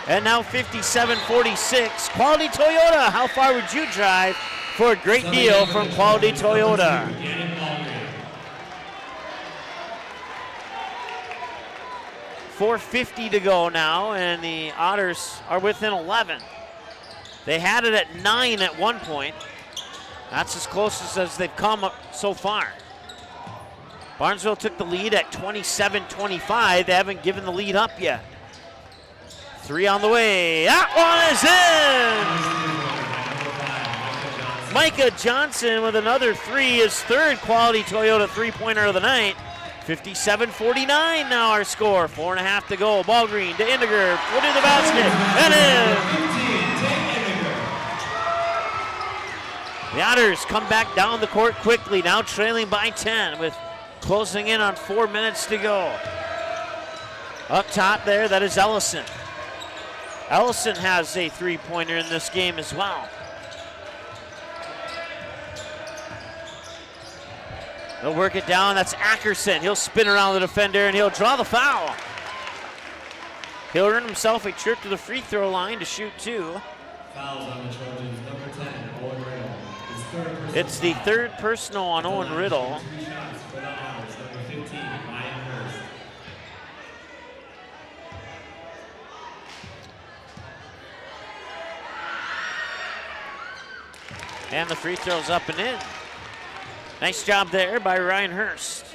And now 57-46. Quality Toyota, how far would you drive for a great deal from Quality Toyota? .450 to go now, and the Otters are within 11. They had it at 9 at one point. That's as close as they've come so far. Barnesville took the lead at 27-25. They haven't given the lead up yet. Three on the way. That one is in! Micah Johnson with another three, his third quality Toyota three-pointer of the night. 57-49 now our score. 4.5 to go. Ball green to Indiger. Put in the basket. And in! The Otters come back down the court quickly, now trailing by 10 with closing in on 4 minutes to go. Up top there, that is Ellison. Ellison has a three-pointer in this game as well. They'll work it down, that's Ackerson. He'll spin around the defender and he'll draw the foul. He'll earn himself a trip to the free throw line to shoot two. Fouls on the Trojans, number 10, Owen Riddle. It's the third personal on Owen Riddle. 3 shots for the Otters, number 15, Ryan Hurst. And the free throw's up and in. Nice job there by Ryan Hurst.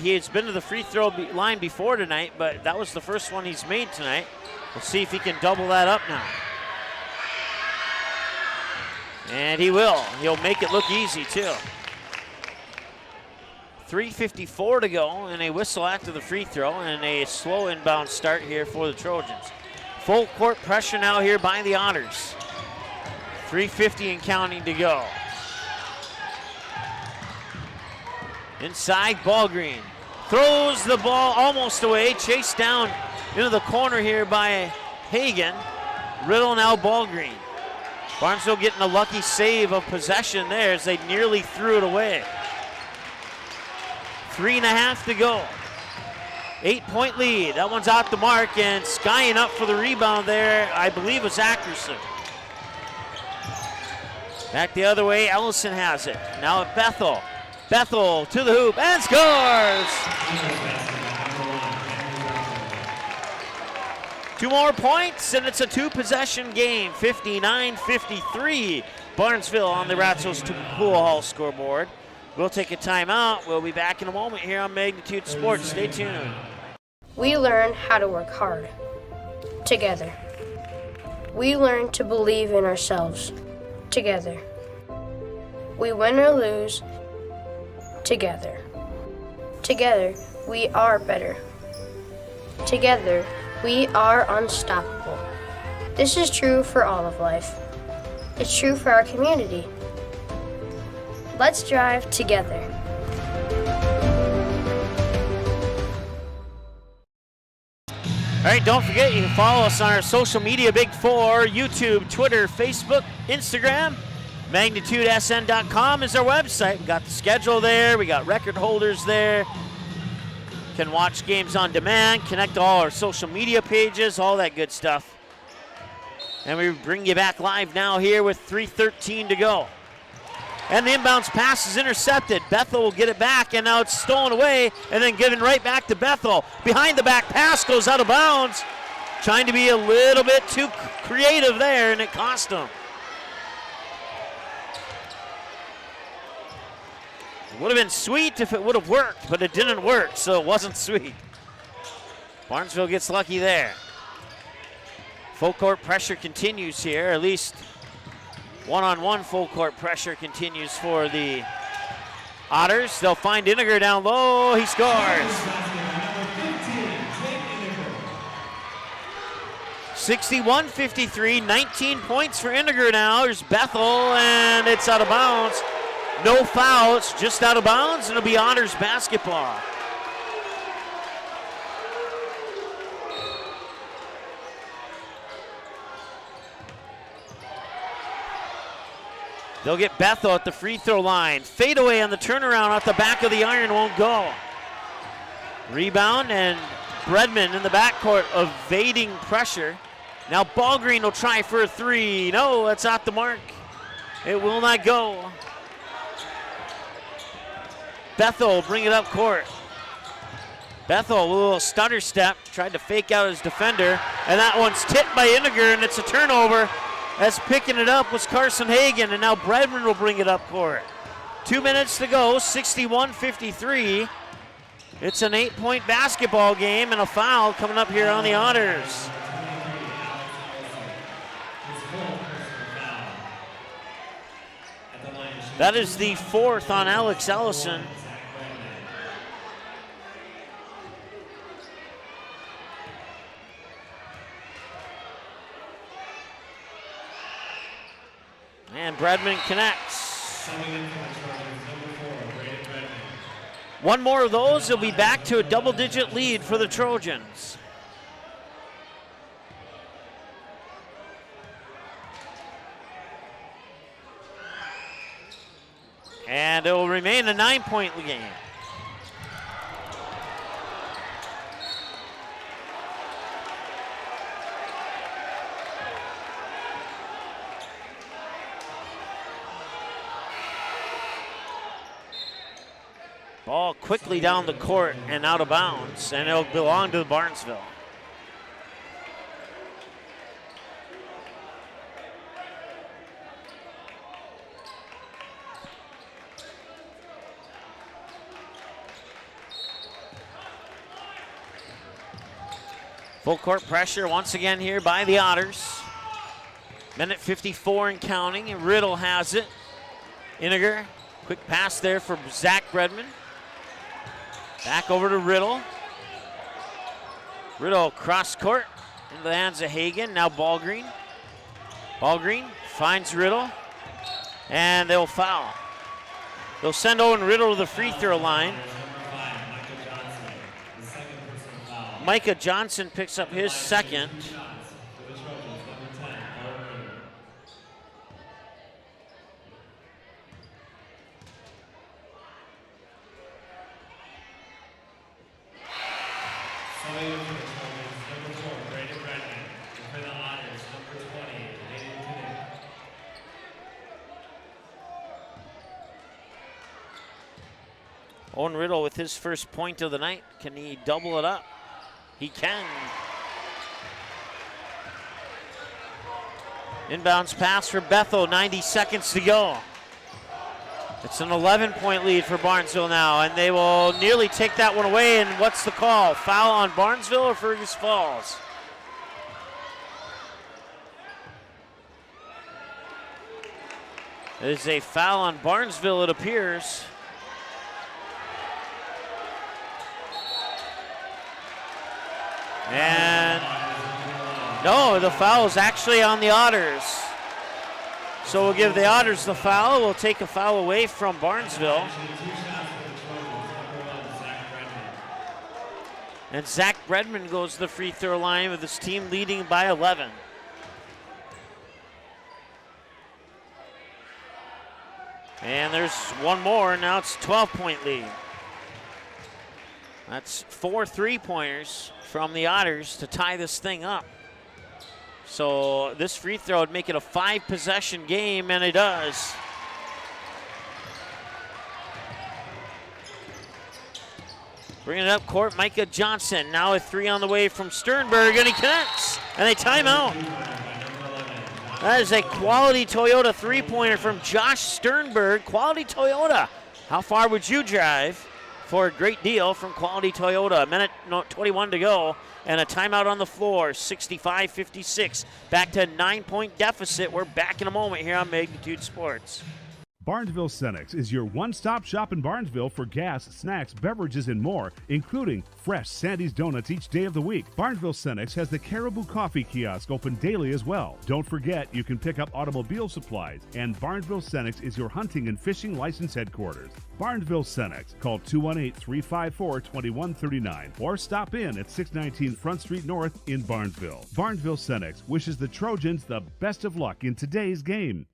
He has been to the free throw line before tonight, but that was the first one he's made tonight. We'll see if he can double that up now. And he will. He'll make it look easy too. 3:54 to go and a whistle after the free throw and a slow inbound start here for the Trojans. Full court pressure now here by the Otters. 3:50 and counting to go. Inside, Ballgreen throws the ball almost away, chased down into the corner here by Hagan. Riddle now Ballgreen. Barnesville getting a lucky save of possession there as they nearly threw it away. 3.5 to go. 8-point lead. That one's out the mark, and skying up for the rebound there, I believe, was Ackerson. Back the other way, Ellison has it. Now at Bethel. Bethel to the hoop and scores! 2 more points, and it's a 2-possession game. 59-53. Barnesville on the Ratsos Pool Hall scoreboard. We'll take a timeout. We'll be back in a moment here on Magnitude Sports. Stay tuned. We learn how to work hard together. We learn to believe in ourselves together. We win or lose together. Together, we are better. Together, we are unstoppable. This is true for all of life. It's true for our community. Let's drive together. All right, don't forget, you can follow us on our social media Big Four: YouTube, Twitter, Facebook, Instagram. MagnitudeSN.com is our website. We got the schedule there. We got record holders there. Can watch games on demand, connect to all our social media pages, all that good stuff. And we bring you back live now here with 3:13 to go. And the inbounds pass is intercepted. Bethel will get it back, and now it's stolen away and then given right back to Bethel. Behind the back pass goes out of bounds. Trying to be a little bit too creative there, and it cost them. It would have been sweet if it would have worked, but it didn't work, so it wasn't sweet. Barnesville gets lucky there. Full court pressure continues here, at least one-on-one full court pressure continues for the Otters. They'll find Iniger down low, he scores. 61-53, 19 points for Iniger now. There's Bethel, and it's out of bounds. No foul, it's just out of bounds, and it'll be Otters basketball. They'll get Bethel at the free throw line. Fade away on the turnaround off the back of the iron, won't go. Rebound, and Bredman in the backcourt evading pressure. Now Ballgreen will try for a three. No, that's off the mark. It will not go. Bethel will bring it up court. Bethel, a little stutter step, tried to fake out his defender, and that one's tipped by Iniger, and it's a turnover. As picking it up was Carson Hagan, and now Bredman will bring it up court. 2 minutes to go, 61-53. It's an 8-point basketball game, and a foul coming up here on the Otters. That is the fourth on Alex Ellison. And Bredman connects. One more of those, they'll be back to a double-digit lead for the Trojans. And it will remain a 9-point game. Ball quickly down the court and out of bounds, and it'll belong to Barnesville. Full court pressure once again here by the Otters. Minute 54 and counting, and Riddle has it. Iniger, quick pass there for Zach Bredman. Back over to Riddle. Riddle cross court into the hands of Hagan. Now Ballgreen. Ballgreen finds Riddle, and they'll foul. They'll send Owen Riddle to the free throw line. Micah Johnson picks up his second. Owen Riddle with his first point of the night. Can he double it up? He can. Inbounds pass for Bethel, 90 seconds to go. It's an 11-point lead for Barnesville now, and they will nearly take that one away. And what's the call? Foul on Barnesville or Fergus Falls? It is a foul on Barnesville, it appears. And no, the foul is actually on the Otters. So we'll give the Otters the foul. We'll take a foul away from Barnesville. And Zach Bredman goes to the free throw line with his team leading by 11. And there's one more, now it's a 12-point lead. That's 4 3-pointers from the Otters to tie this thing up. So this free throw would make it a 5-possession game, and it does. Bringing it up court, Micah Johnson. Now a 3 on the way from Sternberg, and he connects, and they time out. That is a quality Toyota 3-pointer from Josh Sternberg. Quality Toyota. How far would you drive for a great deal from Quality Toyota? A minute 21 to go, and a timeout on the floor. 65-56. Back to a 9-point deficit. We're back in a moment here on Magnitude Sports. Barnesville Cenex is your one-stop shop in Barnesville for gas, snacks, beverages, and more, including fresh Sandy's Donuts each day of the week. Barnesville Cenex has the Caribou Coffee Kiosk open daily as well. Don't forget, you can pick up automobile supplies, and Barnesville Cenex is your hunting and fishing license headquarters. Barnesville Cenex. Call 218-354-2139 or stop in at 619 Front Street North in Barnesville. Barnesville Cenex wishes the Trojans the best of luck in today's game.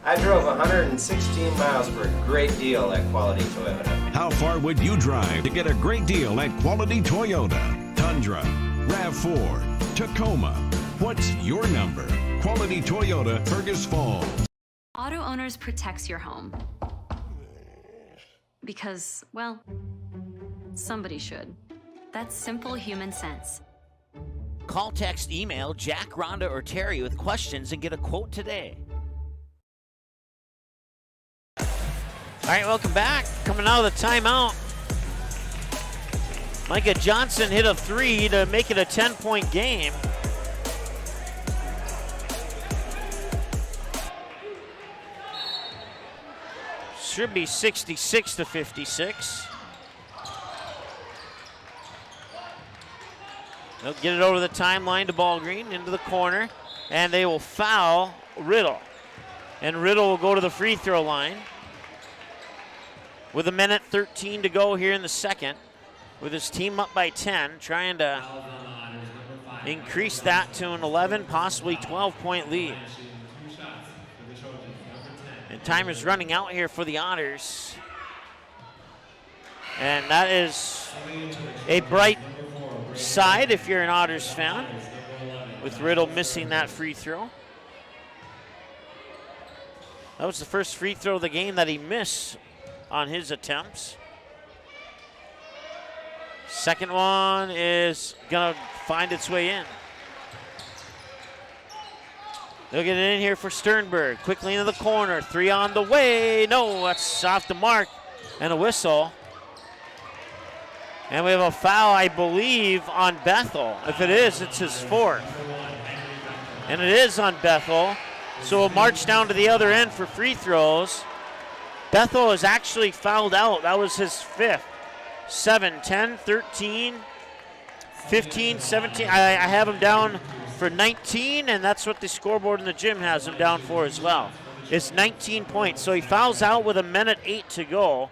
I drove 116 miles for a great deal at Quality Toyota. How far would you drive to get a great deal at Quality Toyota? Tundra, RAV4, Tacoma. What's your number? Quality Toyota, Fergus Falls. Auto Owners protects your home. Because, well, somebody should. That's simple human sense. Call, text, email Jack, Rhonda, or Terry with questions and get a quote today. All right, welcome back. Coming out of the timeout. Micah Johnson hit a 3 to make it a 10-point game. Should be 66 to 56. They'll get it over the timeline to Ballgreen into the corner, and they will foul Riddle. And Riddle will go to the free throw line with 1:13 to go here in the second, with his team up by 10, trying to increase that to an 11, possibly 12-point lead. And time is running out here for the Otters. And that is a bright side if you're an Otters fan, with Riddle missing that free throw. That was the first free throw of the game that he missed on his attempts. Second one is gonna find its way in. They'll get it in here for Sternberg. Quickly into the corner, 3 on the way. No, that's off the mark, and a whistle. And we have a foul, I believe, on Bethel. If it is, it's his 4th. And it is on Bethel. So we'll march down to the other end for free throws. Bethel is actually fouled out. That was his 5th. 7, 10, 13, 15, 17. I have him down for 19, and that's what the scoreboard in the gym has him down for as well. It's 19 points. So he fouls out with 1:08 to go.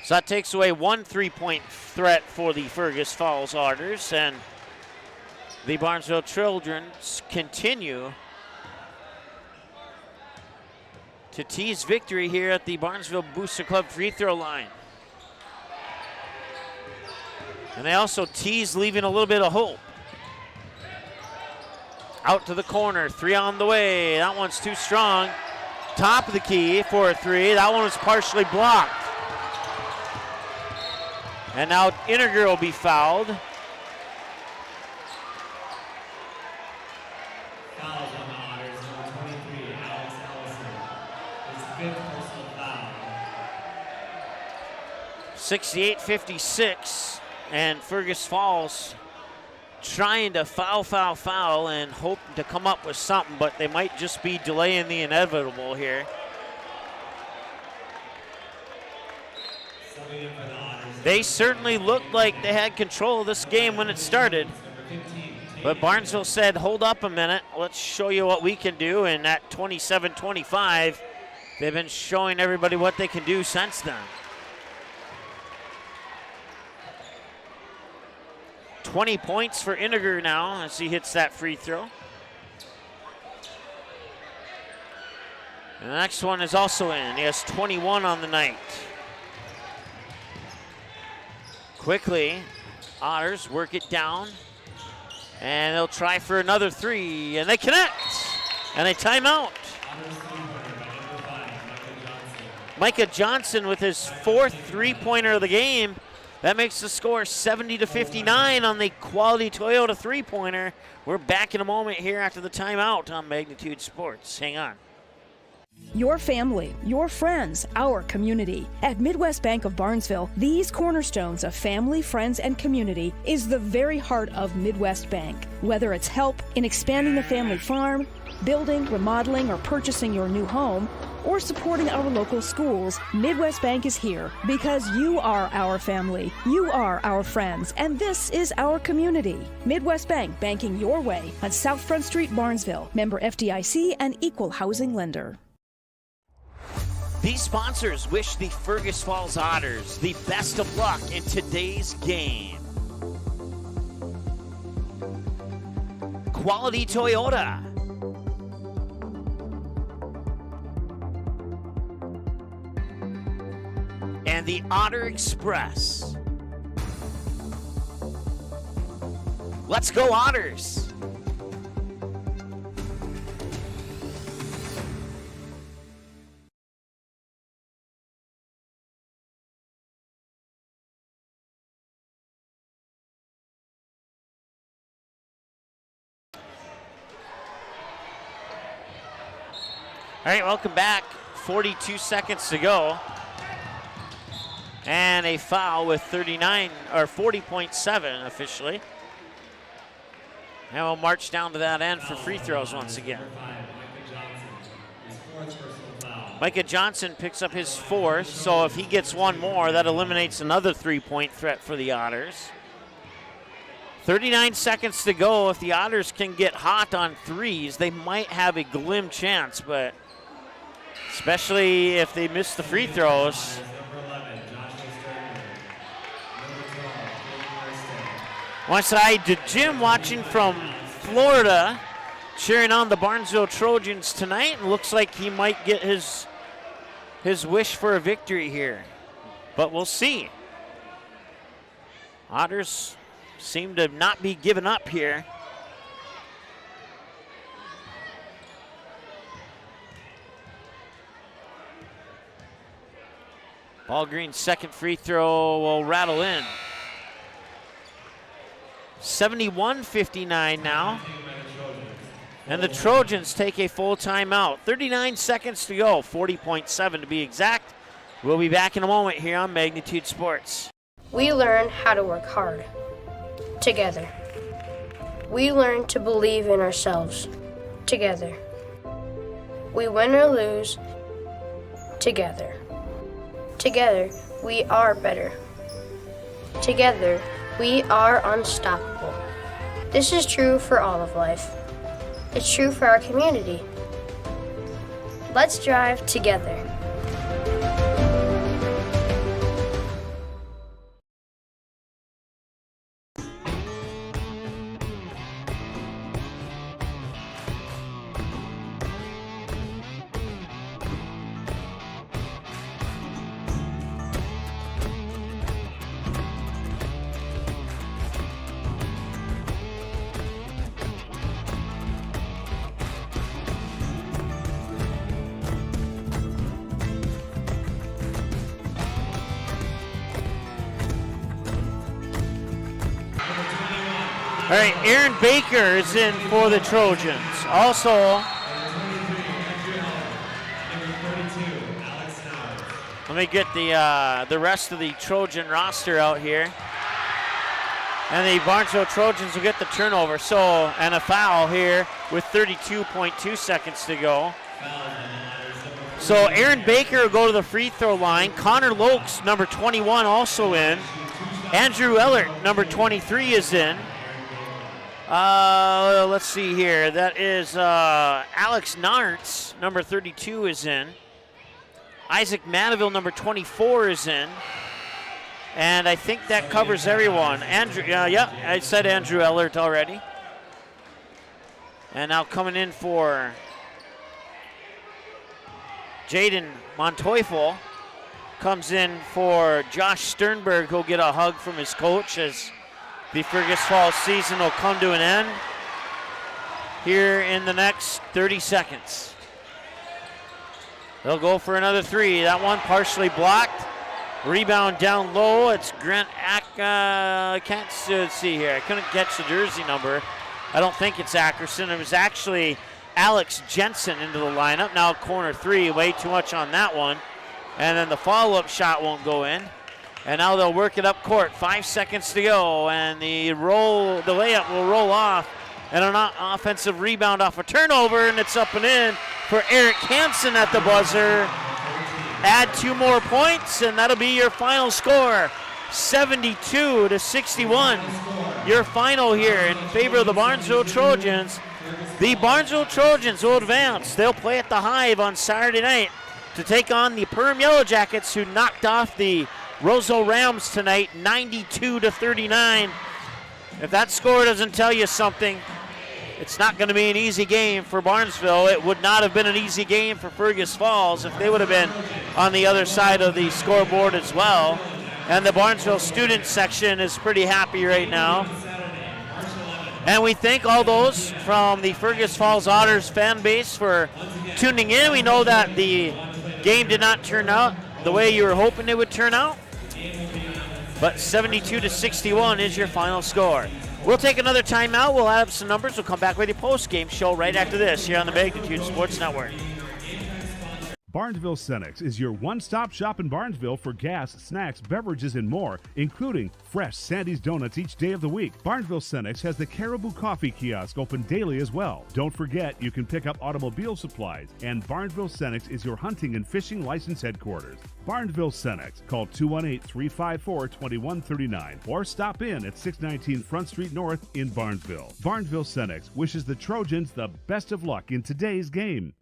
So that takes away 1 3-point threat for the Fergus Falls Otters, and the Barnesville Children continue to tease victory here at the Barnesville Booster Club free throw line. And they also tease leaving a little bit of hope. Out to the corner, 3 on the way. That one's too strong. Top of the key for a 3. That one was partially blocked. And now Inniger will be fouled. Fouls on the Otters, number 23, Alex Ellison. His 5th personal foul. 68-56, and Fergus Falls trying to foul, and hope to come up with something, but they might just be delaying the inevitable here. They certainly looked like they had control of this game when it started. But Barnesville said, hold up a minute, let's show you what we can do. And at 27-25, they've been showing everybody what they can do since then. 20 points for Inniger now as he hits that free throw. And the next one is also in. He has 21 on the night. Quickly, Otters work it down, and they'll try for another 3, and they connect, and they time out. Micah Johnson with his 4th 3-pointer of the game. That makes the score 70-59 on the Quality Toyota 3-pointer. We're back in a moment here after the timeout on Magnitude Sports. Hang on. Your family, your friends, our community. At Midwest Bank of Barnesville, these cornerstones of family, friends, and community is the very heart of Midwest Bank. Whether it's help in expanding the family farm, building, remodeling, or purchasing your new home, or supporting our local schools, Midwest Bank is here because you are our family, you are our friends, and this is our community. Midwest Bank, banking your way on South Front Street, Barnesville. Member FDIC and equal housing lender. These sponsors wish the Fergus Falls Otters the best of luck in today's game. Quality Toyota. and the Otter Express. Let's go Otters! All right, welcome back. 42 seconds to go. And a foul with 40.7 officially. And we'll march down to that end for free throws once again. Micah Johnson picks up his fourth, so if he gets one more, that eliminates another three-point threat for the Otters. 39 seconds to go. If the Otters can get hot on threes, they might have a glim chance, but especially if they miss the free throws. One side to Jim watching from Florida, cheering on the Barnesville Trojans tonight, and looks like he might get his wish for a victory here, but we'll see. Otters seem to not be giving up here. Ball Green's second free throw will rattle in. 71-59 now. And the Trojans take a full timeout. 39 seconds to go, 40.7 to be exact. We'll be back in a moment here on Magnitude Sports. We learn how to work hard together. We learn to believe in ourselves together. We win or lose together. Together, we are better. Together, we are unstoppable. This is true for all of life. It's true for our community. Let's drive together. All right, Aaron Baker is in for the Trojans. Also, let me get the rest of the Trojan roster out here. And the Barnesville Trojans will get the turnover. So, and a foul here with 32.2 seconds to go. So Aaron Baker will go to the free throw line. Connor Lokes, number 21, also in. Andrew Ellert, number 23, is in. Let's see here. That is Alex Nartz, number 32, is in. Isaac Manaville, number 24, is in. And I think that covers everyone. Andrew, yeah, I said Andrew Ellert already. And now coming in for Jaden Monteufel, comes in for Josh Sternberg, who'll get a hug from his coach as the Fergus Falls season will come to an end here in the next 30 seconds. They'll go for another three. That one partially blocked. Rebound down low. It's Grant I can't see here. I couldn't catch the jersey number. I don't think it's Ackerson. It was actually Alex Jensen into the lineup. Now corner three, way too much on that one. And then the follow-up shot won't go in. And now they'll work it up court. 5 seconds to go, and the layup will roll off. And an offensive rebound off a turnover, and it's up and in for Eric Hansen at the buzzer. Add 2 more points, and that'll be your final score. 72-61. Your final here in favor of the Barnesville Trojans. The Barnesville Trojans will advance. They'll play at the Hive on Saturday night to take on the Perham Yellow Jackets, who knocked off the Roseau Rams tonight, 92-39. If that score doesn't tell you something, it's not going to be an easy game for Barnesville. It would not have been an easy game for Fergus Falls if they would have been on the other side of the scoreboard as well. And the Barnesville student section is pretty happy right now. And we thank all those from the Fergus Falls Otters fan base for tuning in. We know that the game did not turn out the way you were hoping it would turn out, but 72-61 is your final score. We'll take another timeout. We'll add up some numbers. We'll come back with your post-game show right after this here on the Magnitude Sports Network. Barnesville Cenex is your one-stop shop in Barnesville for gas, snacks, beverages, and more, including fresh Sandy's Donuts each day of the week. Barnesville Cenex has the Caribou Coffee Kiosk open daily as well. Don't forget, you can pick up automobile supplies, and Barnesville Cenex is your hunting and fishing license headquarters. Barnesville Cenex. Call 218-354-2139 or stop in at 619 Front Street North in Barnesville. Barnesville Cenex wishes the Trojans the best of luck in today's game.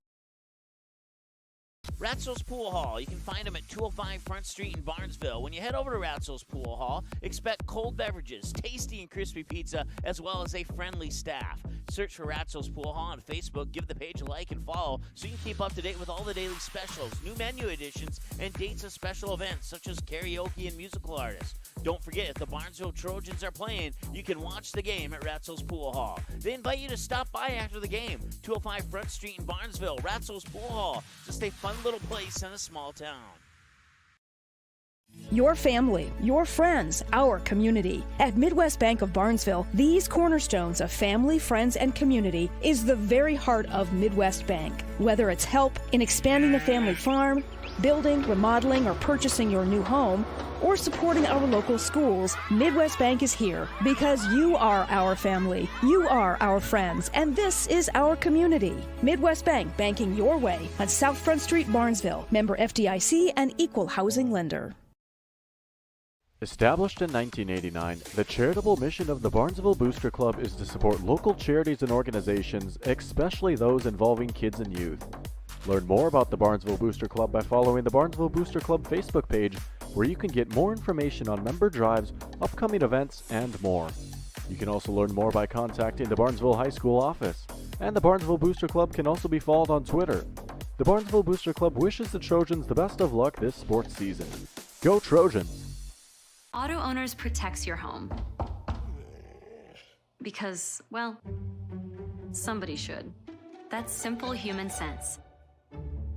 Ratzo's Pool Hall. You can find them at 205 Front Street in Barnesville. When you head over to Ratzo's Pool Hall, expect cold beverages, tasty and crispy pizza, as well as a friendly staff. Search for Ratzo's Pool Hall on Facebook. Give the page a like and follow so you can keep up to date with all the daily specials, new menu additions, and dates of special events such as karaoke and musical artists. Don't forget, if the Barnesville Trojans are playing, you can watch the game at Ratzo's Pool Hall. They invite you to stop by after the game. 205 Front Street in Barnesville, Ratzo's Pool Hall. Just a fun little place in a small town. Your family, your friends, our community. At Midwest Bank of Barnesville, these cornerstones of family, friends, and community is the very heart of Midwest Bank. Whether it's help in expanding the family farm, building, remodeling, or purchasing your new home, or supporting our local schools, Midwest Bank is here because you are our family, you are our friends, and this is our community. Midwest Bank, banking your way on South Front Street, Barnesville. Member FDIC and equal housing lender. Established in 1989, the charitable mission of the Barnesville Booster Club is to support local charities and organizations, especially those involving kids and youth. Learn more about the Barnesville Booster Club by following the Barnesville Booster Club Facebook page, where you can get more information on member drives, upcoming events, and more. You can also learn more by contacting the Barnesville High School office. And the Barnesville Booster Club can also be followed on Twitter. The Barnesville Booster Club wishes the Trojans the best of luck this sports season. Go Trojans! Auto Owners protects your home. Because, well, somebody should. That's simple human sense.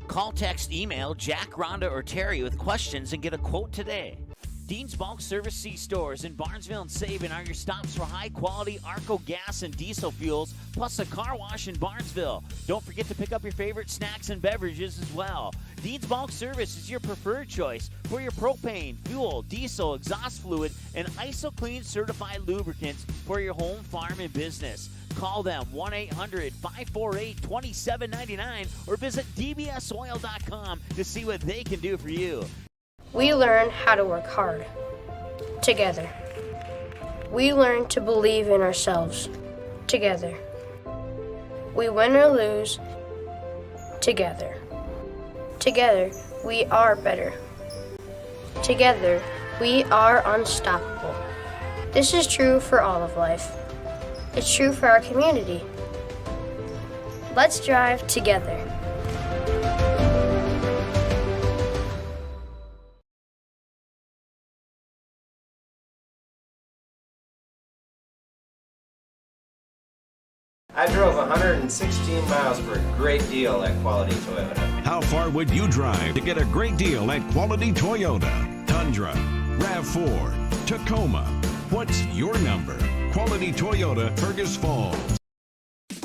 Call, text, email Jack, Rhonda, or Terry with questions and get a quote today. Dean's Bulk Service C-Stores in Barnesville and Sabin are your stops for high-quality Arco gas and diesel fuels, plus a car wash in Barnesville. Don't forget to pick up your favorite snacks and beverages as well. Dean's Bulk Service is your preferred choice for your propane, fuel, diesel, exhaust fluid, and ISO-Clean certified lubricants for your home, farm, and business. Call them 1-800-548-2799 or visit dbsoil.com to see what they can do for you. We learn how to work hard together. We learn to believe in ourselves together. We win or lose together. Together, we are better. Together, we are unstoppable. This is true for all of life. It's true for our community. Let's drive together. I drove 116 miles for a great deal at Quality Toyota. How far would you drive to get a great deal at Quality Toyota? Tundra, RAV4, Tacoma. What's your number? Quality Toyota, Fergus Falls.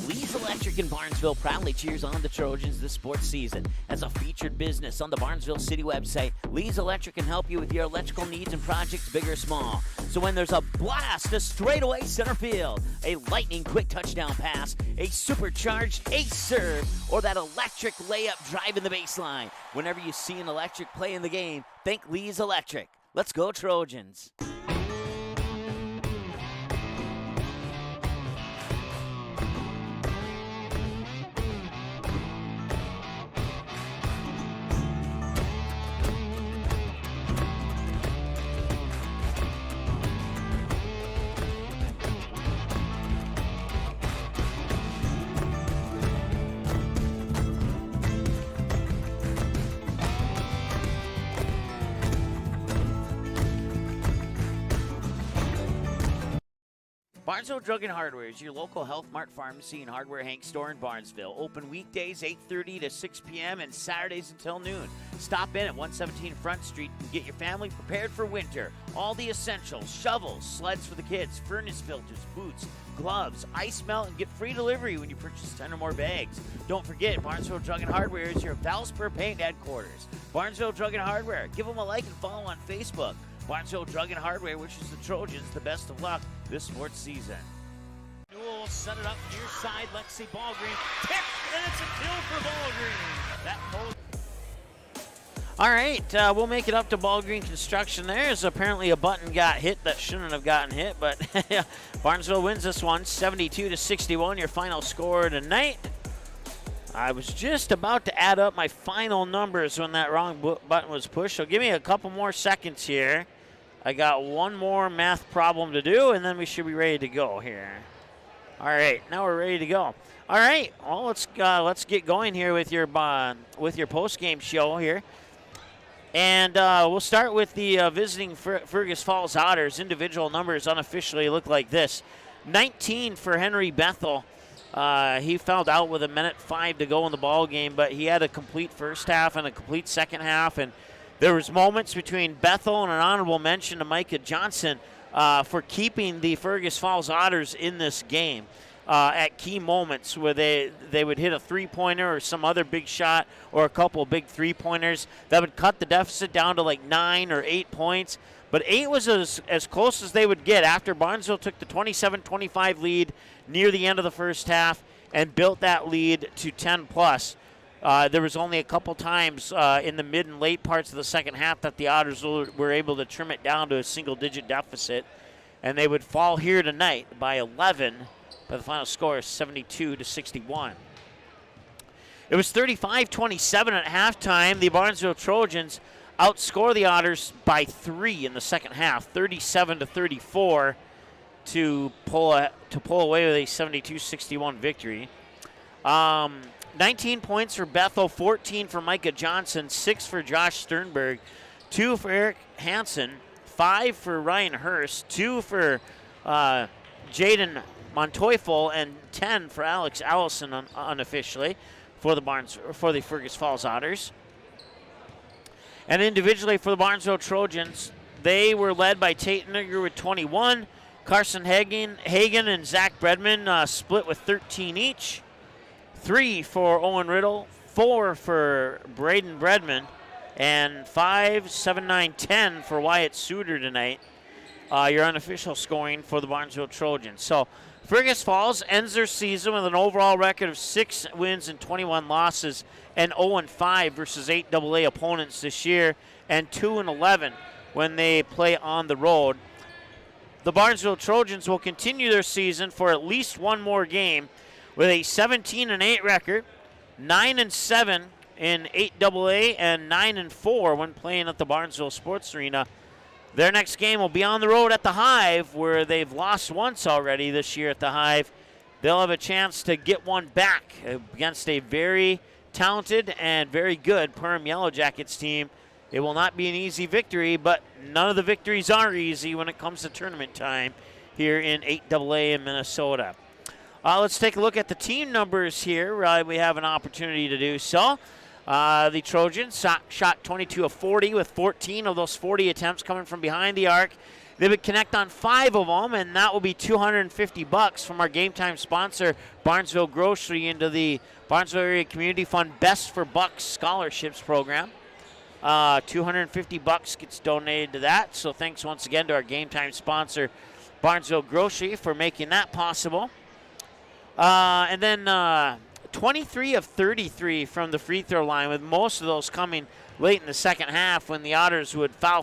Lee's Electric in Barnesville proudly cheers on the Trojans this sports season. As a featured business on the Barnesville City website, Lee's Electric can help you with your electrical needs and projects, big or small. So when there's a blast to straightaway center field, a lightning quick touchdown pass, a supercharged ace serve, or that electric layup drive in the baseline, whenever you see an electric play in the game, think Lee's Electric. Let's go Trojans. Barnesville Drug and Hardware is your local Health Mart Pharmacy and Hardware Hank store in Barnesville. Open weekdays 8:30 to 6 p.m. and Saturdays until noon. Stop in at 117 Front Street and get your family prepared for winter. All the essentials, shovels, sleds for the kids, furnace filters, boots, gloves, ice melt, and get free delivery when you purchase 10 or more bags. Don't forget, Barnesville Drug and Hardware is your Valspur Paint headquarters. Barnesville Drug and Hardware. Give them a like and follow on Facebook. Barnesville Drug and Hardware wishes the Trojans the best of luck this sports season. Newell set it up near side. Lexi Ballgreen tipped, and it's a kill for Ballgreen. That pole. All right, we'll make it up to Ballgreen Construction. There's apparently a button got hit that shouldn't have gotten hit, but Barnesville wins this one, 72-61. Your final score tonight. I was just about to add up my final numbers when that wrong button was pushed, so give me a couple more seconds here. I got one more math problem to do, and then we should be ready to go here. All right, now we're ready to go. All right, well, let's get going here with your post-game show here. And we'll start with the visiting Fergus Falls Otters. Individual numbers unofficially look like this. 19 for Henry Bethel. He fouled out with 1:05 to go in the ball game, but he had a complete first half and a complete second half. And there was moments between Bethel and an honorable mention to Micah Johnson for keeping the Fergus Falls Otters in this game at key moments where they would hit a three-pointer or some other big shot or a couple of big three-pointers that would cut the deficit down to like 9 or 8 points. But 8 was as close as they would get after Barnesville took the 27-25 lead near the end of the first half and built that lead to 10+. There was only a couple times in the mid and late parts of the second half that the Otters were able to trim it down to a single-digit deficit, and they would fall here tonight by 11 by the final score of 72-61. It was 35-27 at halftime. The Barnesville Trojans outscore the Otters by 3 in the second half, 37-34, to pull away with a 72-61 victory. 19 points for Bethel, 14 for Micah Johnson, 6 for Josh Sternberg, 2 for Eric Hansen, 5 for Ryan Hurst, 2 for Jaden Montoyfel, and 10 for Alex Allison unofficially for the Fergus Falls Otters. And individually for the Barnesville Trojans, they were led by Tate Nigger with 21. Carson Hagen and Zach Bredman split with 13 each. 3 for Owen Riddle, 4 for Braden Bredman, and 5, 7, 9, 10 for Wyatt Suter tonight. Your unofficial scoring for the Barnesville Trojans. So Fergus Falls ends their season with an overall record of 6 wins and 21 losses and 0-5 versus 8AA opponents this year, and 2-11 when they play on the road. The Barnesville Trojans will continue their season for at least one more game with a 17-8 record, 9-7 in 8AA, and 9-4 when playing at the Barnesville Sports Arena. Their next game will be on the road at the Hive, where they've lost once already this year at the Hive. They'll have a chance to get one back against a very talented and very good Perham Yellow Jackets team. It will not be an easy victory, but none of the victories are easy when it comes to tournament time here in 8AA in Minnesota. Let's take a look at the team numbers here. We have an opportunity to do so. The Trojans shot 22 of 40 with 14 of those 40 attempts coming from behind the arc. They would connect on 5 of them, and that will be $250 from our game time sponsor, Barnesville Grocery, into the Barnesville Area Community Fund Best for Bucks Scholarships Program. $250 gets donated to that, so thanks once again to our game time sponsor, Barnesville Grocery, for making that possible. And then 23 of 33 from the free throw line, with most of those coming late in the second half when the Otters would foul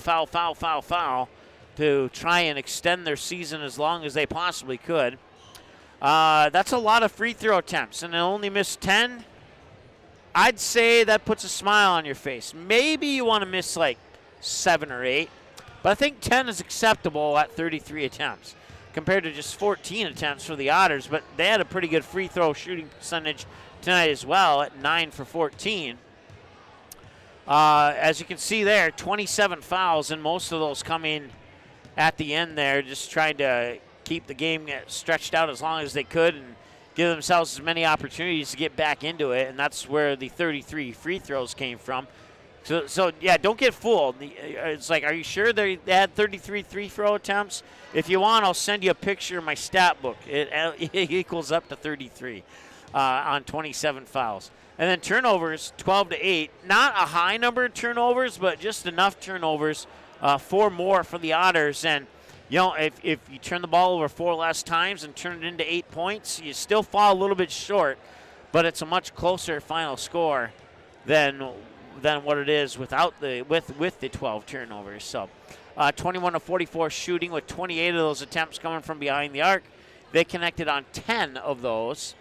to try and extend their season as long as they possibly could. That's a lot of free throw attempts, and they only missed 10. I'd say that puts a smile on your face. Maybe you want to miss like 7 or 8, but I think 10 is acceptable at 33 attempts compared to just 14 attempts for the Otters, but they had a pretty good free throw shooting percentage tonight as well at 9 for 14. As you can see there, 27 fouls, and most of those coming at the end there, just trying to keep the game stretched out as long as they could and give themselves as many opportunities to get back into it, and that's where the 33 free throws came from. So yeah, don't get fooled. It's like, are you sure they had 33 free throw attempts? If you want, I'll send you a picture of my stat book. It equals up to 33 on 27 fouls. And then turnovers, 12-8. Not a high number of turnovers, but just enough turnovers, 4 more for the Otters. And, you know, if you turn the ball over 4 less times and turn it into 8 points, you still fall a little bit short, but it's a much closer final score than what it is without with the 12 turnovers. So 21-44 shooting, with 28 of those attempts coming from behind the arc. They connected on 10 of those.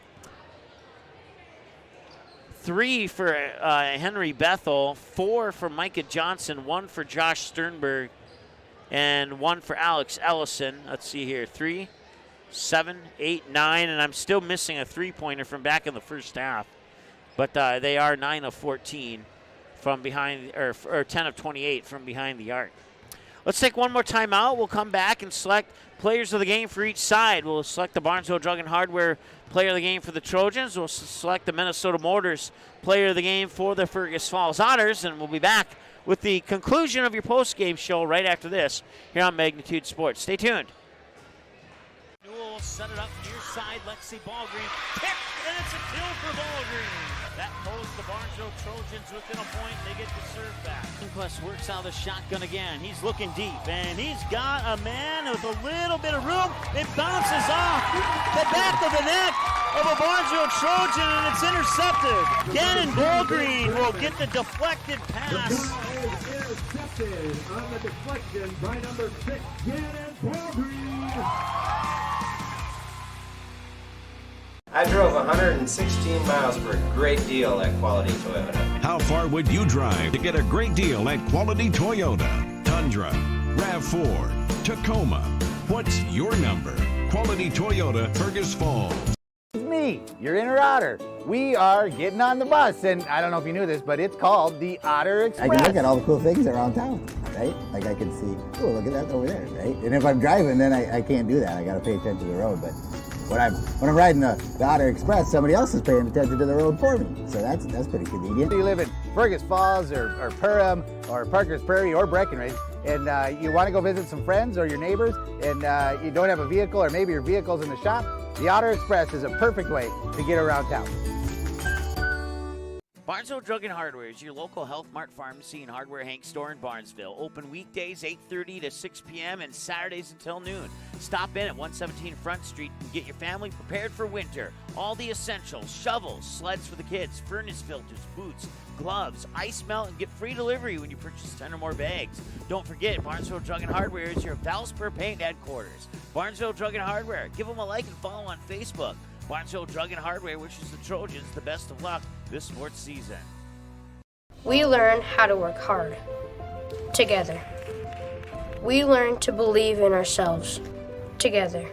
3 for Henry Bethel, 4 for Micah Johnson, 1 for Josh Sternberg, and 1 for Alex Ellison. Let's see here, 3, 7, 8, 9, and I'm still missing a three-pointer from back in the first half. But they are 9 of 14 from behind, or 10 of 28 from behind the arc. Let's take one more timeout. We'll come back and select players of the game for each side. We'll select the Barnesville Drug and Hardware player of the game for the Trojans. We'll select the Minnesota Motors player of the game for the Fergus Falls Otters, and we'll be back with the conclusion of your post-game show right after this here on Magnitude Sports. Stay tuned. Newell set it up near side. Let's see Ballgreen kick, and it's a kill for Ballgreen. That pulls the Barnesville Trojans within a point. They get the serve back. Inquest works out of the shotgun again. He's looking deep, and he's got a man with a little bit of room. It bounces off the back of the neck of a Barnesville Trojan, and it's intercepted. Gannon Ballgreen will get the deflected pass. Intercepted on the deflection by number 6, Gannon Ballgreen. I drove 116 miles for a great deal at Quality Toyota. How far would you drive to get a great deal at Quality Toyota? Tundra, RAV4, Tacoma. What's your number? Quality Toyota, Fergus Falls. It's me, your inner otter. We are getting on the bus, and I don't know if you knew this, but it's called the Otter Express. I can look at all the cool things around town, right? Like I can see, oh, look at that over there, right? And if I'm driving, then I can't do that. I got to pay attention to the road, but when I'm riding the Otter Express, somebody else is paying attention to the road for me. So that's pretty convenient. You live in Fergus Falls or Perham or Parker's Prairie or Breckenridge, and you want to go visit some friends or your neighbors, and you don't have a vehicle, or maybe your vehicle's in the shop, the Otter Express is a perfect way to get around town. Barnesville Drug and Hardware is your local Health Mart Pharmacy and Hardware Hank store in Barnesville. Open weekdays 8:30 to 6 p.m. and Saturdays until noon. Stop in at 117 Front Street and get your family prepared for winter. All the essentials: shovels, sleds for the kids, furnace filters, boots, gloves, ice melt, and get free delivery when you purchase 10 or more bags. Don't forget, Barnesville Drug and Hardware is your Valspur Paint headquarters. Barnesville Drug and Hardware. Give them a like and follow on Facebook. Barnesville Drug and Hardware wishes the Trojans the best of luck this sports season. We learn how to work hard together. We learn to believe in ourselves together.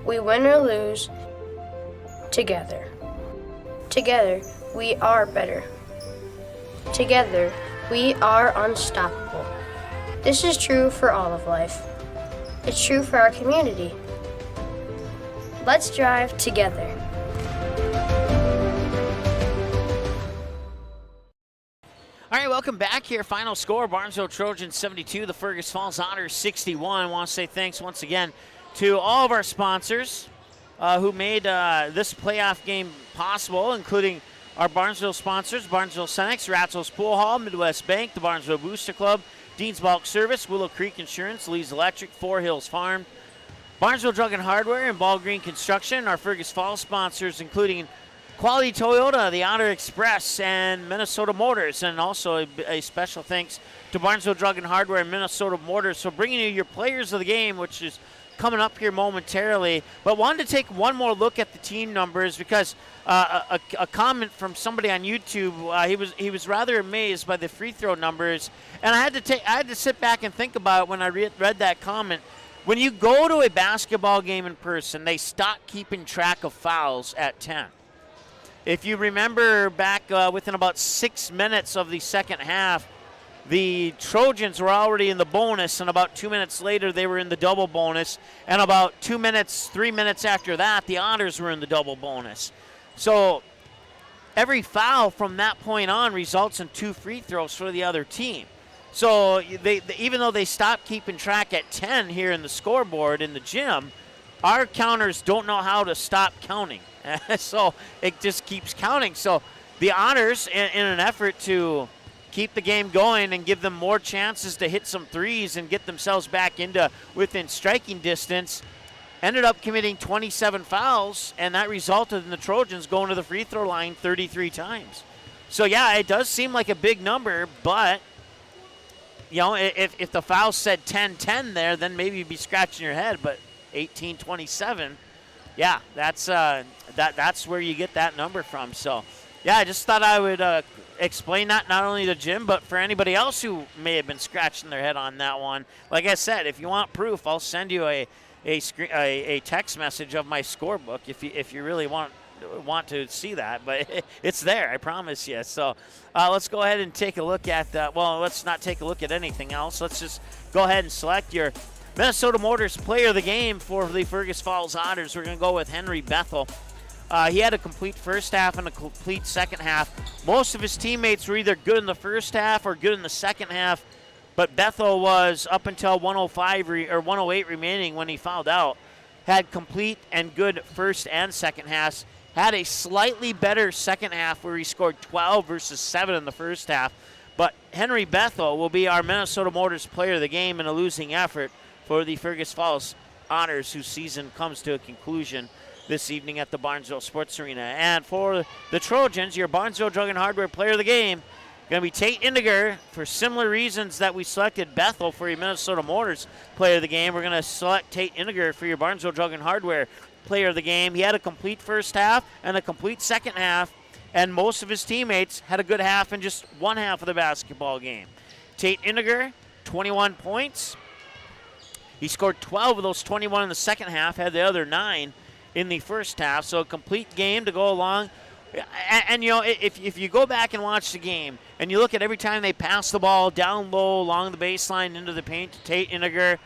We win or lose together. Together, we are better. Together, we are unstoppable. This is true for all of life. It's true for our community. Let's drive together. All right, welcome back here. Final score, Barnesville Trojans 72, the Fergus Falls Otters 61. I want to say thanks once again to all of our sponsors who made this playoff game possible, including our Barnesville sponsors, Barnesville Cenex, Ratzell's Pool Hall, Midwest Bank, the Barnesville Booster Club, Dean's Bulk Service, Willow Creek Insurance, Lee's Electric, Four Hills Farm, Barnesville Drug and Hardware, and Ball Green Construction. Our Fergus Falls sponsors, including Quality Toyota, the Otter Express, and Minnesota Motors. And also a special thanks to Barnesville Drug and Hardware and Minnesota Motors for bringing you your players of the game, which is coming up here momentarily. But wanted to take one more look at the team numbers because a comment from somebody on YouTube, he was rather amazed by the free throw numbers, and I had to sit back and think about it when I read that comment. When you go to a basketball game in person, they stop keeping track of fouls at 10. If you remember back within about 6 minutes of the second half, the Trojans were already in the bonus, and about 2 minutes later they were in the double bonus, and about 3 minutes after that, the Otters were in the double bonus. So every foul from that point on results in 2 free throws for the other team. So they even though they stopped keeping track at 10 here in the scoreboard in the gym, our counters don't know how to stop counting. So it just keeps counting. So the Otters, in an effort to keep the game going and give them more chances to hit some threes and get themselves back into within striking distance, ended up committing 27 fouls, and that resulted in the Trojans going to the free throw line 33 times. So, yeah, it does seem like a big number, but, you know, if the foul said 10-10 there, then maybe you'd be scratching your head, but 18-27, yeah, that's where you get that number from. So, yeah, I just thought I would explain that not only to Jim, but for anybody else who may have been scratching their head on that one. Like I said, if you want proof, I'll send you a text message of my scorebook if you really want to see that. But it's there, I promise you. So let's go ahead and take a look at that. Well, let's not take a look at anything else. Let's just go ahead and select your Minnesota Motors player of the game for the Fergus Falls Otters. We're going to go with Henry Bethel. He had a complete first half and a complete second half. Most of his teammates were either good in the first half or good in the second half, but Bethel was, up until 108 remaining when he fouled out, had complete and good first and second halves, had a slightly better second half where he scored 12 versus 7 in the first half. But Henry Bethel will be our Minnesota Motors player of the game in a losing effort for the Fergus Falls Otters, whose season comes to a conclusion this evening at the Barnesville Sports Arena. And for the Trojans, your Barnesville Drug and Hardware player of the game, going to be Tate Indiger. For similar reasons that we selected Bethel for your Minnesota Motors player of the game, we're going to select Tate Indiger for your Barnesville Drug and Hardware player of the game. He had a complete first half and a complete second half, and most of his teammates had a good half and just one half of the basketball game. Tate Indiger, 21 points. He scored 12 of those 21 in the second half, had the other 9 in the first half, so a complete game to go along. And you know, if you go back and watch the game and you look at every time they pass the ball down low along the baseline into the paint to Tate Indiger,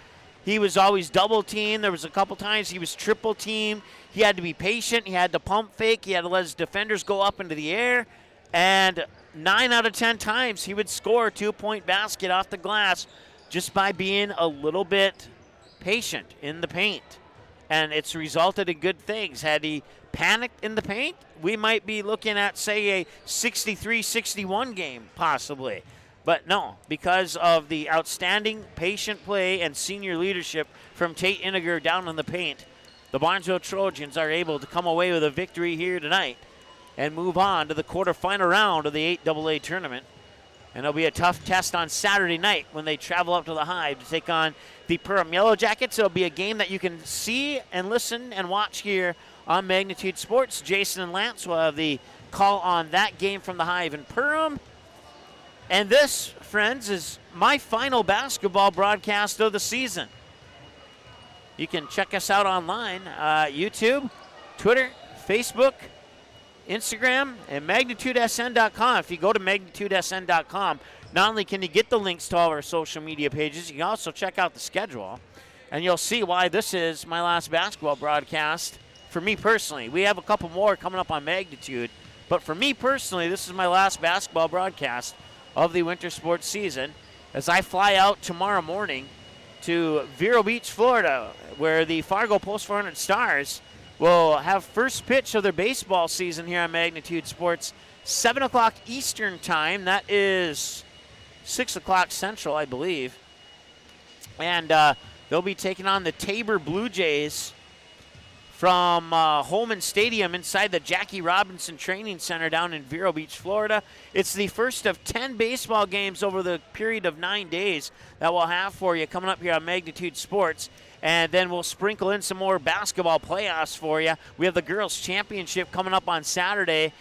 he was always double teamed. There was a couple times he was triple teamed. He had to be patient. He had to pump fake. He had to let his defenders go up into the air. And 9 out of 10 times he would score a 2-point basket off the glass just by being a little bit patient in the paint. And it's resulted in good things. Had he panicked in the paint, we might be looking at, say, a 63-61 game, possibly. But no, because of the outstanding patient play and senior leadership from Tate Indiger down in the paint, the Barnesville Trojans are able to come away with a victory here tonight and move on to the quarterfinal round of the 8AA tournament. And it'll be a tough test on Saturday night when they travel up to the Hive to take on the Perham Yellow Jackets. It'll be a game that you can see and listen and watch here on Magnitude Sports. Jason and Lance will have the call on that game from the Hive in Perham. And this, friends, is my final basketball broadcast of the season. You can check us out online, YouTube, Twitter, Facebook, Instagram, and MagnitudeSN.com. If you go to MagnitudeSN.com, not only can you get the links to all our social media pages, you can also check out the schedule, and you'll see why this is my last basketball broadcast for me personally. We have a couple more coming up on Magnitude, but for me personally, this is my last basketball broadcast of the winter sports season as I fly out tomorrow morning to Vero Beach, Florida, where the Fargo Post 400 Stars will have first pitch of their baseball season here on Magnitude Sports, 7 o'clock Eastern time. That is 6 o'clock Central, I believe. And they'll be taking on the Tabor Blue Jays from Holman Stadium inside the Jackie Robinson Training Center down in Vero Beach, Florida. It's the first of 10 baseball games over the period of 9 days that we'll have for you coming up here on Magnitude Sports. And then we'll sprinkle in some more basketball playoffs for you. We have the girls' championship coming up on Friday,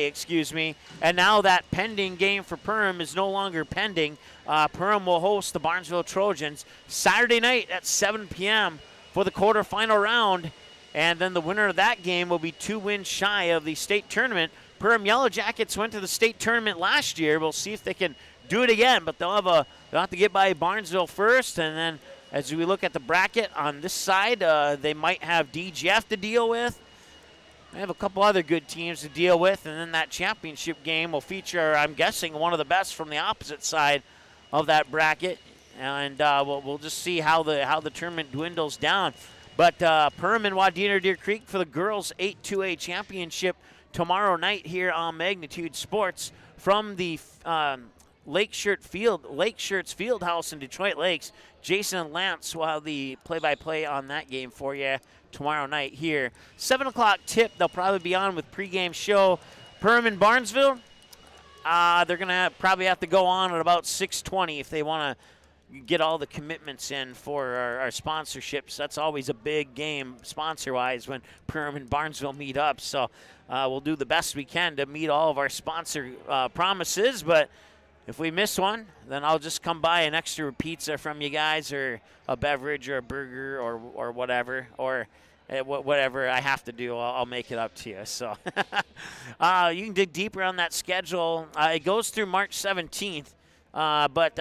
excuse me. And now that pending game for Perham is no longer pending. Perham will host the Barnesville Trojans Saturday night at 7 p.m. for the quarterfinal round. And then the winner of that game will be 2 wins shy of the state tournament. Perham Yellow Jackets went to the state tournament last year. We'll see if they can do it again, but they'll have to get by Barnesville first, and then as we look at the bracket on this side, they might have DGF to deal with. They have a couple other good teams to deal with, and then that championship game will feature, I'm guessing, one of the best from the opposite side of that bracket, and we'll just see how the tournament dwindles down. But Perham and Wadena Deer Creek for the girls 8-2A championship tomorrow night here on Magnitude Sports from the Lakeshirts Fieldhouse in Detroit Lakes. Jason and Lance will have the play-by-play on that game for you tomorrow night here. 7 o'clock tip, they'll probably be on with pregame show. Perham and Barnesville, they're going to probably have to go on at about 6:20 if they want to get all the commitments in for our sponsorships. That's always a big game sponsor-wise when Perham and Barnesville meet up. So we'll do the best we can to meet all of our sponsor promises, but if we miss one, then I'll just come by an extra pizza from you guys, or a beverage, or a burger, or whatever, or whatever I have to do, I'll make it up to you. So you can dig deeper on that schedule. It goes through March 17th, but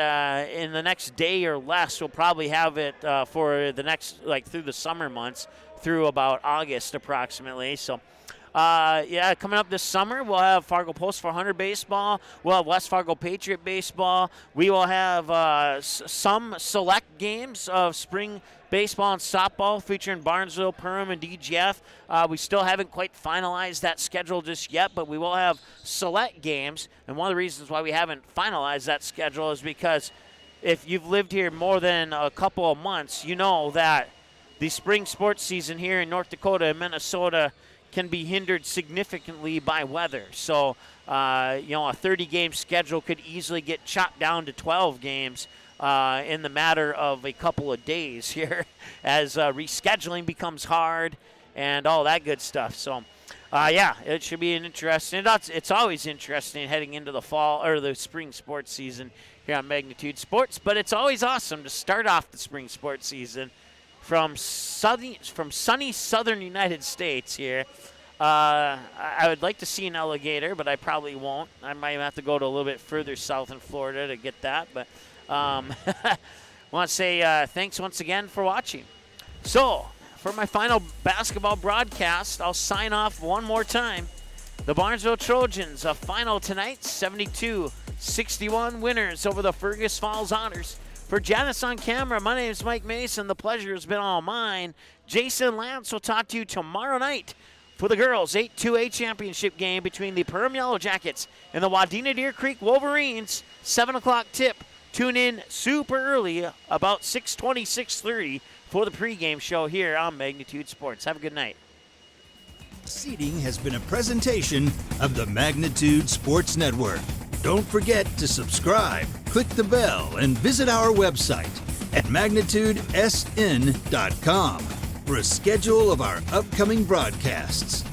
in the next day or less, we'll probably have it for the next, through the summer months, through about August approximately. So. Coming up this summer, we'll have Fargo Post 400 baseball. We'll have West Fargo Patriot baseball. We will have some select games of spring baseball and softball featuring Barnesville, Perham, and DGF. We still haven't quite finalized that schedule just yet, but we will have select games. And one of the reasons why we haven't finalized that schedule is because if you've lived here more than a couple of months, you know that the spring sports season here in North Dakota and Minnesota can be hindered significantly by weather. So, a 30-game schedule could easily get chopped down to 12 games in the matter of a couple of days here as rescheduling becomes hard and all that good stuff. So, it should be an interesting. It's always interesting heading into the fall or the spring sports season here on Magnitude Sports, but it's always awesome to start off the spring sports season from sunny southern United States here. I would like to see an alligator, but I probably won't. I might have to go to a little bit further south in Florida to get that. But want to say thanks once again for watching. So, for my final basketball broadcast, I'll sign off one more time. The Barnesville Trojans, a final tonight, 72-61 winners over the Fergus Falls Otters. For Janice on camera, my name is Mike Mason. The pleasure has been all mine. Jason Lance will talk to you tomorrow night for the girls' 8-2A championship game between the Perham Yellow Jackets and the Wadena Deer Creek Wolverines. 7 o'clock tip. Tune in super early, about 6:20, 6:30 for the pregame show here on Magnitude Sports. Have a good night. Seating has been a presentation of the Magnitude Sports Network. Don't forget to subscribe, click the bell, and visit our website at magnitudesn.com for a schedule of our upcoming broadcasts.